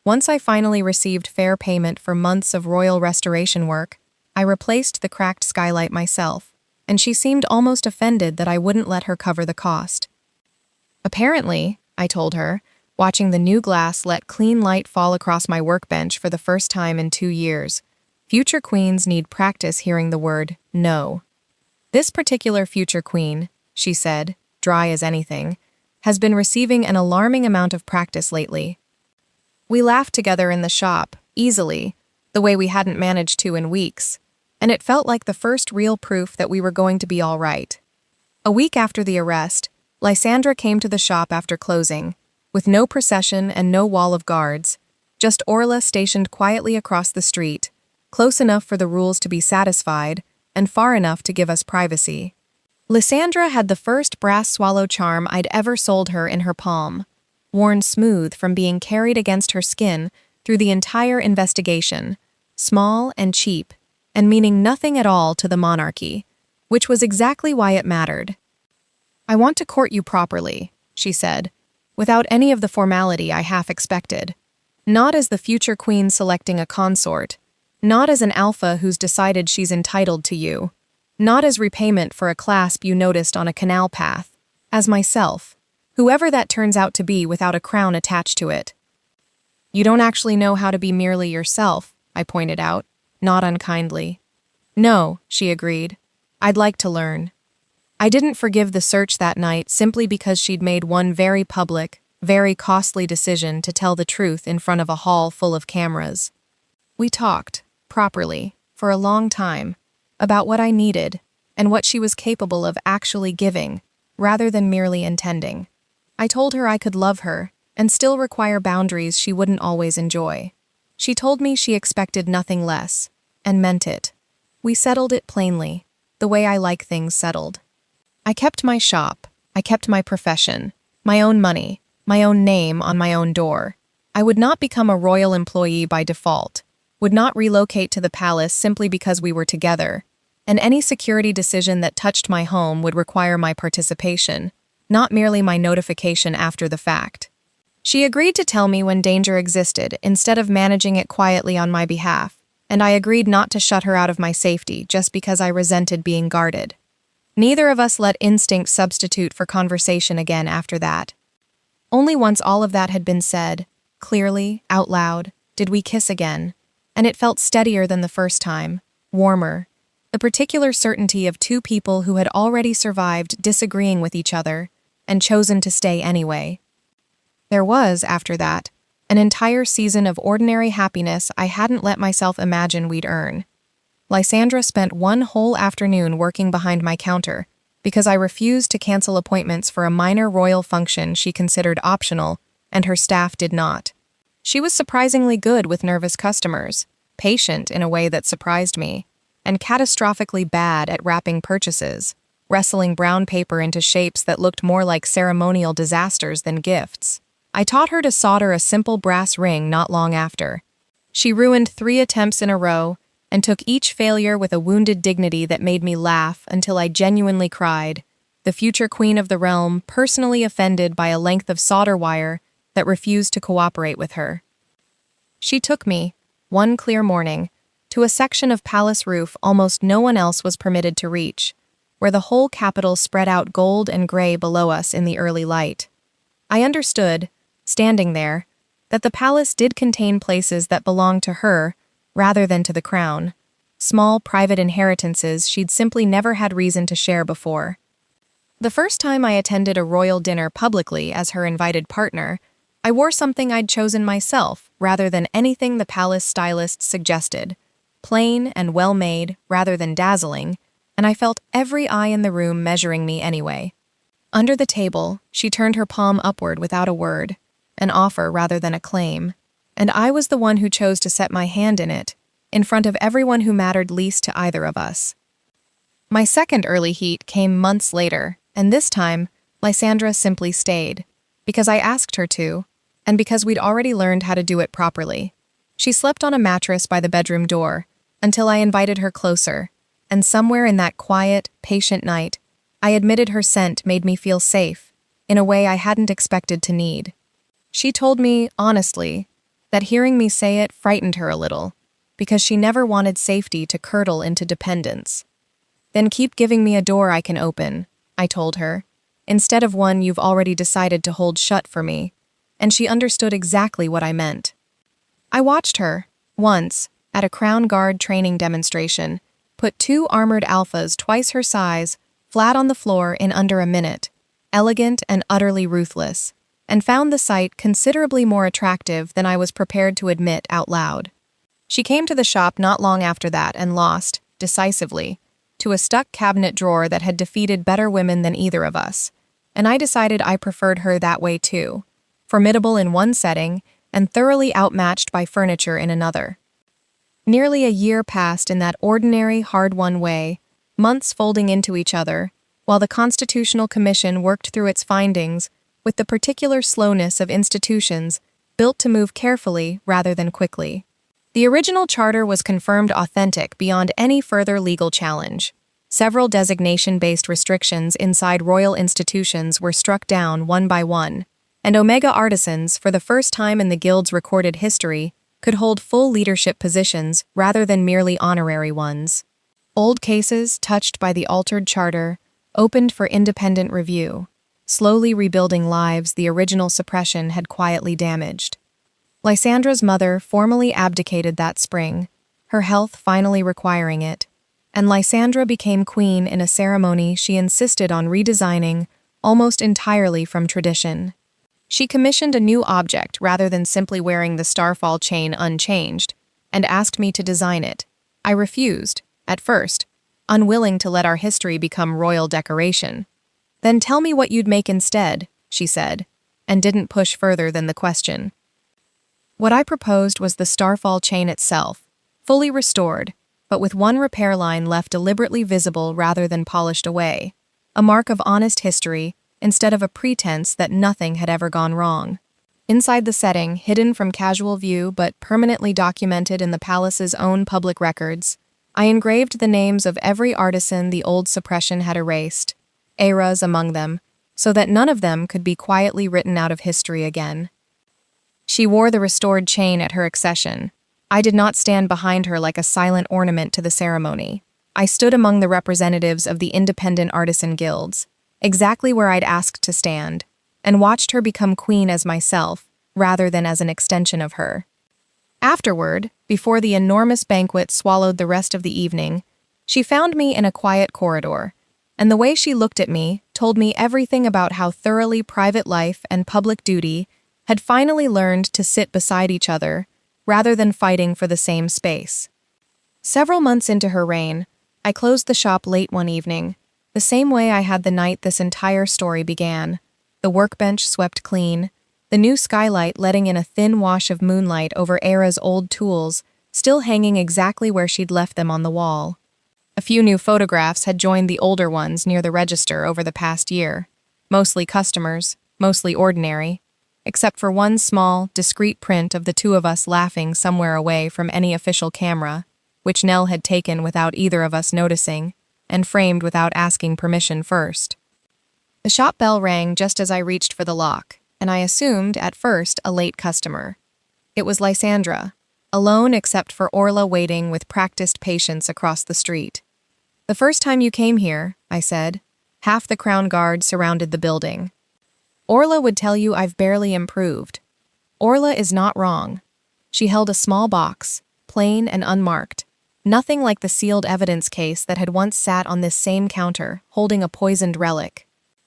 Once I finally received fair payment for months of royal restoration work, I replaced the cracked skylight myself, and she seemed almost offended that I wouldn't let her cover the cost. Apparently, I told her, watching the new glass let clean light fall across my workbench for the first time in 2 years, future queens need practice hearing the word no. This particular future queen, she said, dry as anything, has been receiving an alarming amount of practice lately. We laughed together in the shop, easily, the way we hadn't managed to in weeks, and it felt like the first real proof that we were going to be all right. A week after the arrest, Lysandra came to the shop after closing, with no procession and no wall of guards, just Orla stationed quietly across the street, close enough for the rules to be satisfied, and far enough to give us privacy. Lysandra had the first brass swallow charm I'd ever sold her in her palm, worn smooth from being carried against her skin through the entire investigation, small and cheap, and meaning nothing at all to the monarchy, which was exactly why it mattered. "I want to court you properly," she said, without any of the formality I half expected. Not as the future queen selecting a consort, not as an alpha who's decided she's entitled to you. Not as repayment for a clasp you noticed on a canal path. As myself. Whoever that turns out to be without a crown attached to it. You don't actually know how to be merely yourself, I pointed out, not unkindly. No, she agreed. I'd like to learn. I didn't forgive the search that night simply because she'd made one very public, very costly decision to tell the truth in front of a hall full of cameras. We talked, properly, for a long time, about what I needed and what she was capable of actually giving, rather than merely intending. I told her I could love her and still require boundaries she wouldn't always enjoy. She told me she expected nothing less, and meant it. We settled it plainly, the way I like things settled. I kept my shop, I kept my profession, my own money, my own name on my own door. I would not become a royal employee by default, would not relocate to the palace simply because we were together, and any security decision that touched my home would require my participation, not merely my notification after the fact. She agreed to tell me when danger existed instead of managing it quietly on my behalf, and I agreed not to shut her out of my safety just because I resented being guarded. Neither of us let instinct substitute for conversation again after that. Only once all of that had been said, clearly, out loud, did we kiss again, and it felt steadier than the first time, warmer, the particular certainty of two people who had already survived disagreeing with each other and chosen to stay anyway. There was, after that, an entire season of ordinary happiness I hadn't let myself imagine we'd earn. Lysandra spent one whole afternoon working behind my counter because I refused to cancel appointments for a minor royal function she considered optional, and her staff did not. She was surprisingly good with nervous customers, patient in a way that surprised me, and catastrophically bad at wrapping purchases, wrestling brown paper into shapes that looked more like ceremonial disasters than gifts. I taught her to solder a simple brass ring not long after. She ruined 3 attempts in a row and took each failure with a wounded dignity that made me laugh until I genuinely cried, the future queen of the realm personally offended by a length of solder wire that refused to cooperate with her. She took me, one clear morning, to a section of palace roof almost no one else was permitted to reach, where the whole capital spread out gold and gray below us in the early light. I understood, standing there, that the palace did contain places that belonged to her rather than to the crown, small private inheritances she'd simply never had reason to share before. The first time I attended a royal dinner publicly as her invited partner, I wore something I'd chosen myself rather than anything the palace stylists suggested, plain and well-made rather than dazzling, and I felt every eye in the room measuring me anyway. Under the table, she turned her palm upward without a word, an offer rather than a claim, and I was the one who chose to set my hand in it, in front of everyone who mattered least to either of us. My second early heat came months later, and this time, Lysandra simply stayed, because I asked her to, and because we'd already learned how to do it properly. She slept on a mattress by the bedroom door, until I invited her closer, and somewhere in that quiet, patient night, I admitted her scent made me feel safe, in a way I hadn't expected to need. She told me, honestly, that hearing me say it frightened her a little, because she never wanted safety to curdle into dependence. Then keep giving me a door I can open, I told her, instead of one you've already decided to hold shut for me, and she understood exactly what I meant. I watched her, once, at a Crown Guard training demonstration, put 2 armored alphas twice her size, flat on the floor in under a minute, elegant and utterly ruthless, and found the sight considerably more attractive than I was prepared to admit out loud. She came to the shop not long after that and lost, decisively, to a stuck cabinet drawer that had defeated better women than either of us, and I decided I preferred her that way too, formidable in one setting and thoroughly outmatched by furniture in another. Nearly a year passed in that ordinary, hard-won way, months folding into each other, while the Constitutional Commission worked through its findings with the particular slowness of institutions built to move carefully rather than quickly. The original charter was confirmed authentic beyond any further legal challenge. Several designation-based restrictions inside royal institutions were struck down one by one, and Omega artisans, for the first time in the guild's recorded history, could hold full leadership positions rather than merely honorary ones. Old cases, touched by the altered charter, opened for independent review, slowly rebuilding lives the original suppression had quietly damaged. Lysandra's mother formally abdicated that spring, her health finally requiring it, and Lysandra became queen in a ceremony she insisted on redesigning almost entirely from tradition. She commissioned a new object rather than simply wearing the starfall chain unchanged, and asked me to design it. I refused, at first, unwilling to let our history become royal decoration. "Then tell me what you'd make instead," she said, and didn't push further than the question. What I proposed was the starfall chain itself, fully restored, but with one repair line left deliberately visible rather than polished away, a mark of honest history instead of a pretense that nothing had ever gone wrong. Inside the setting, hidden from casual view but permanently documented in the palace's own public records, I engraved the names of every artisan the old suppression had erased, eras among them, so that none of them could be quietly written out of history again. She wore the restored chain at her accession. I did not stand behind her like a silent ornament to the ceremony. I stood among the representatives of the independent artisan guilds, exactly where I'd asked to stand, and watched her become queen as myself, rather than as an extension of her. Afterward, before the enormous banquet swallowed the rest of the evening, she found me in a quiet corridor, and the way she looked at me told me everything about how thoroughly private life and public duty had finally learned to sit beside each other, rather than fighting for the same space. Several months into her reign, I closed the shop late one evening, the same way I had the night this entire story began, the workbench swept clean, the new skylight letting in a thin wash of moonlight over Era's old tools, still hanging exactly where she'd left them on the wall. A few new photographs had joined the older ones near the register over the past year, mostly customers, mostly ordinary, except for one small, discreet print of the two of us laughing somewhere away from any official camera, which Nell had taken without either of us noticing, and framed without asking permission first. The shop bell rang just as I reached for the lock, and I assumed, at first, a late customer. It was Lysandra, alone except for Orla waiting with practiced patience across the street. "The first time you came here," I said, half the Crown Guard surrounded the building. "Orla would tell you I've barely improved. Orla is not wrong." She held a small box, plain and unmarked, nothing like the sealed evidence case that had once sat on this same counter, holding a poisoned relic.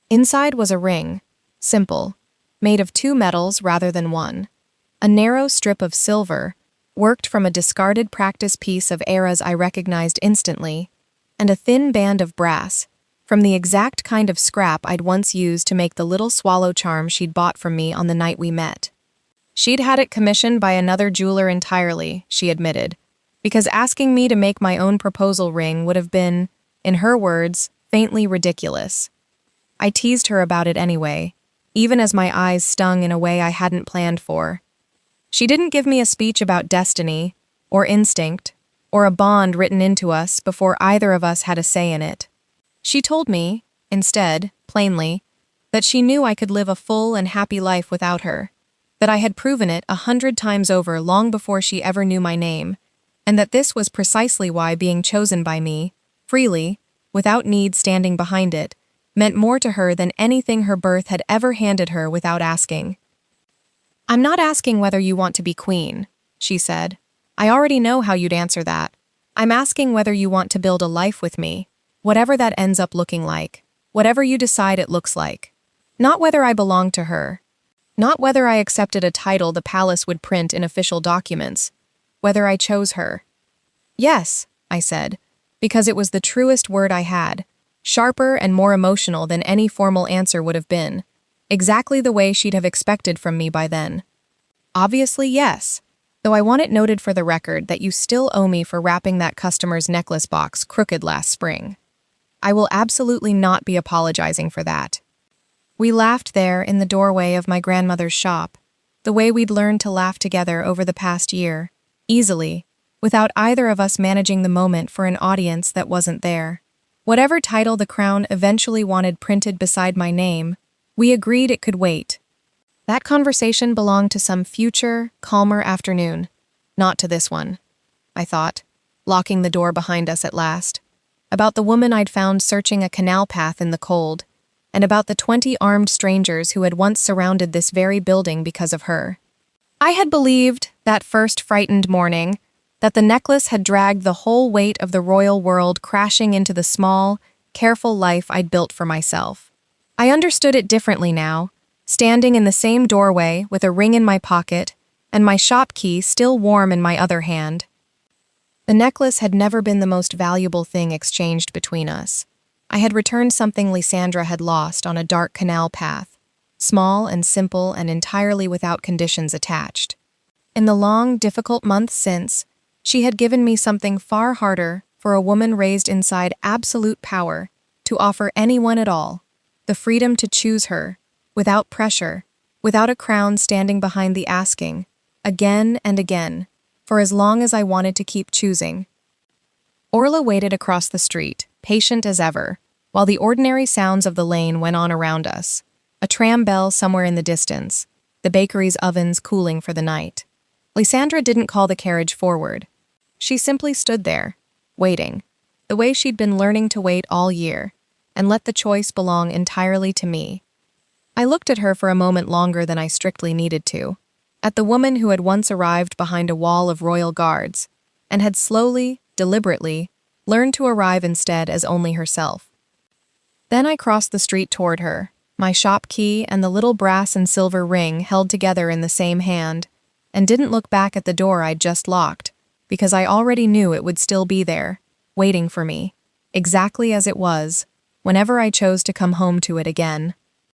Inside was a ring, simple, made of two metals rather than one, a narrow strip of silver, worked from a discarded practice piece of Era's I recognized instantly, and a thin band of brass, from the exact kind of scrap I'd once used to make the little swallow charm she'd bought from me on the night we met. She'd had it commissioned by another jeweler entirely, she admitted, because asking me to make my own proposal ring would have been, in her words, faintly ridiculous. I teased her about it anyway, even as my eyes stung in a way I hadn't planned for. She didn't give me a speech about destiny, or instinct, or a bond written into us before either of us had a say in it. She told me, instead, plainly, that she knew I could live a full and happy life without her, that I had proven it 100 times over long before she ever knew my name, and that this was precisely why being chosen by me, freely, without need standing behind it, meant more to her than anything her birth had ever handed her without asking. "I'm not asking whether you want to be queen," she said. "I already know how you'd answer that. I'm asking whether you want to build a life with me, whatever that ends up looking like, whatever you decide it looks like. Not whether I belong to her. Not whether I accepted a title the palace would print in official documents. Whether I chose her." "Yes," I said, because it was the truest word I had, sharper and more emotional than any formal answer would have been, exactly the way she'd have expected from me by then. "Obviously, yes, though I want it noted for the record that you still owe me for wrapping that customer's necklace box crooked last spring. I will absolutely not be apologizing for that." We laughed there in the doorway of my grandmother's shop, the way we'd learned to laugh together over the past year, easily, without either of us managing the moment for an audience that wasn't there. Whatever title the Crown eventually wanted printed beside my name, we agreed it could wait. That conversation belonged to some future, calmer afternoon, not to this one, I thought, locking the door behind us at last. about the woman I'd found searching a canal path in the cold, and about the 20 armed strangers who had once surrounded this very building because of her. I had believed, that first frightened morning, that the necklace had dragged the whole weight of the royal world crashing into the small, careful life I'd built for myself. I understood it differently now, standing in the same doorway with a ring in my pocket and my shop key still warm in my other hand. The necklace had never been the most valuable thing exchanged between us. I had returned something Lysandra had lost on a dark canal path, small and simple and entirely without conditions attached. In the long, difficult months since, she had given me something far harder for a woman raised inside absolute power to offer anyone at all, the freedom to choose her, without pressure, without a crown standing behind the asking, again and again, for as long as I wanted to keep choosing. Orla waited across the street, patient as ever, while the ordinary sounds of the lane went on around us, a tram bell somewhere in the distance, the bakery's ovens cooling for the night. Lysandra didn't call the carriage forward. She simply stood there, waiting, the way she'd been learning to wait all year, and let the choice belong entirely to me. I looked at her for a moment longer than I strictly needed to, at the woman who had once arrived behind a wall of royal guards, and had slowly, deliberately, learned to arrive instead as only herself. Then I crossed the street toward her, my shop key and the little brass and silver ring held together in the same hand, and didn't look back at the door I'd just locked, because I already knew it would still be there, waiting for me, exactly as it was, whenever I chose to come home to it again.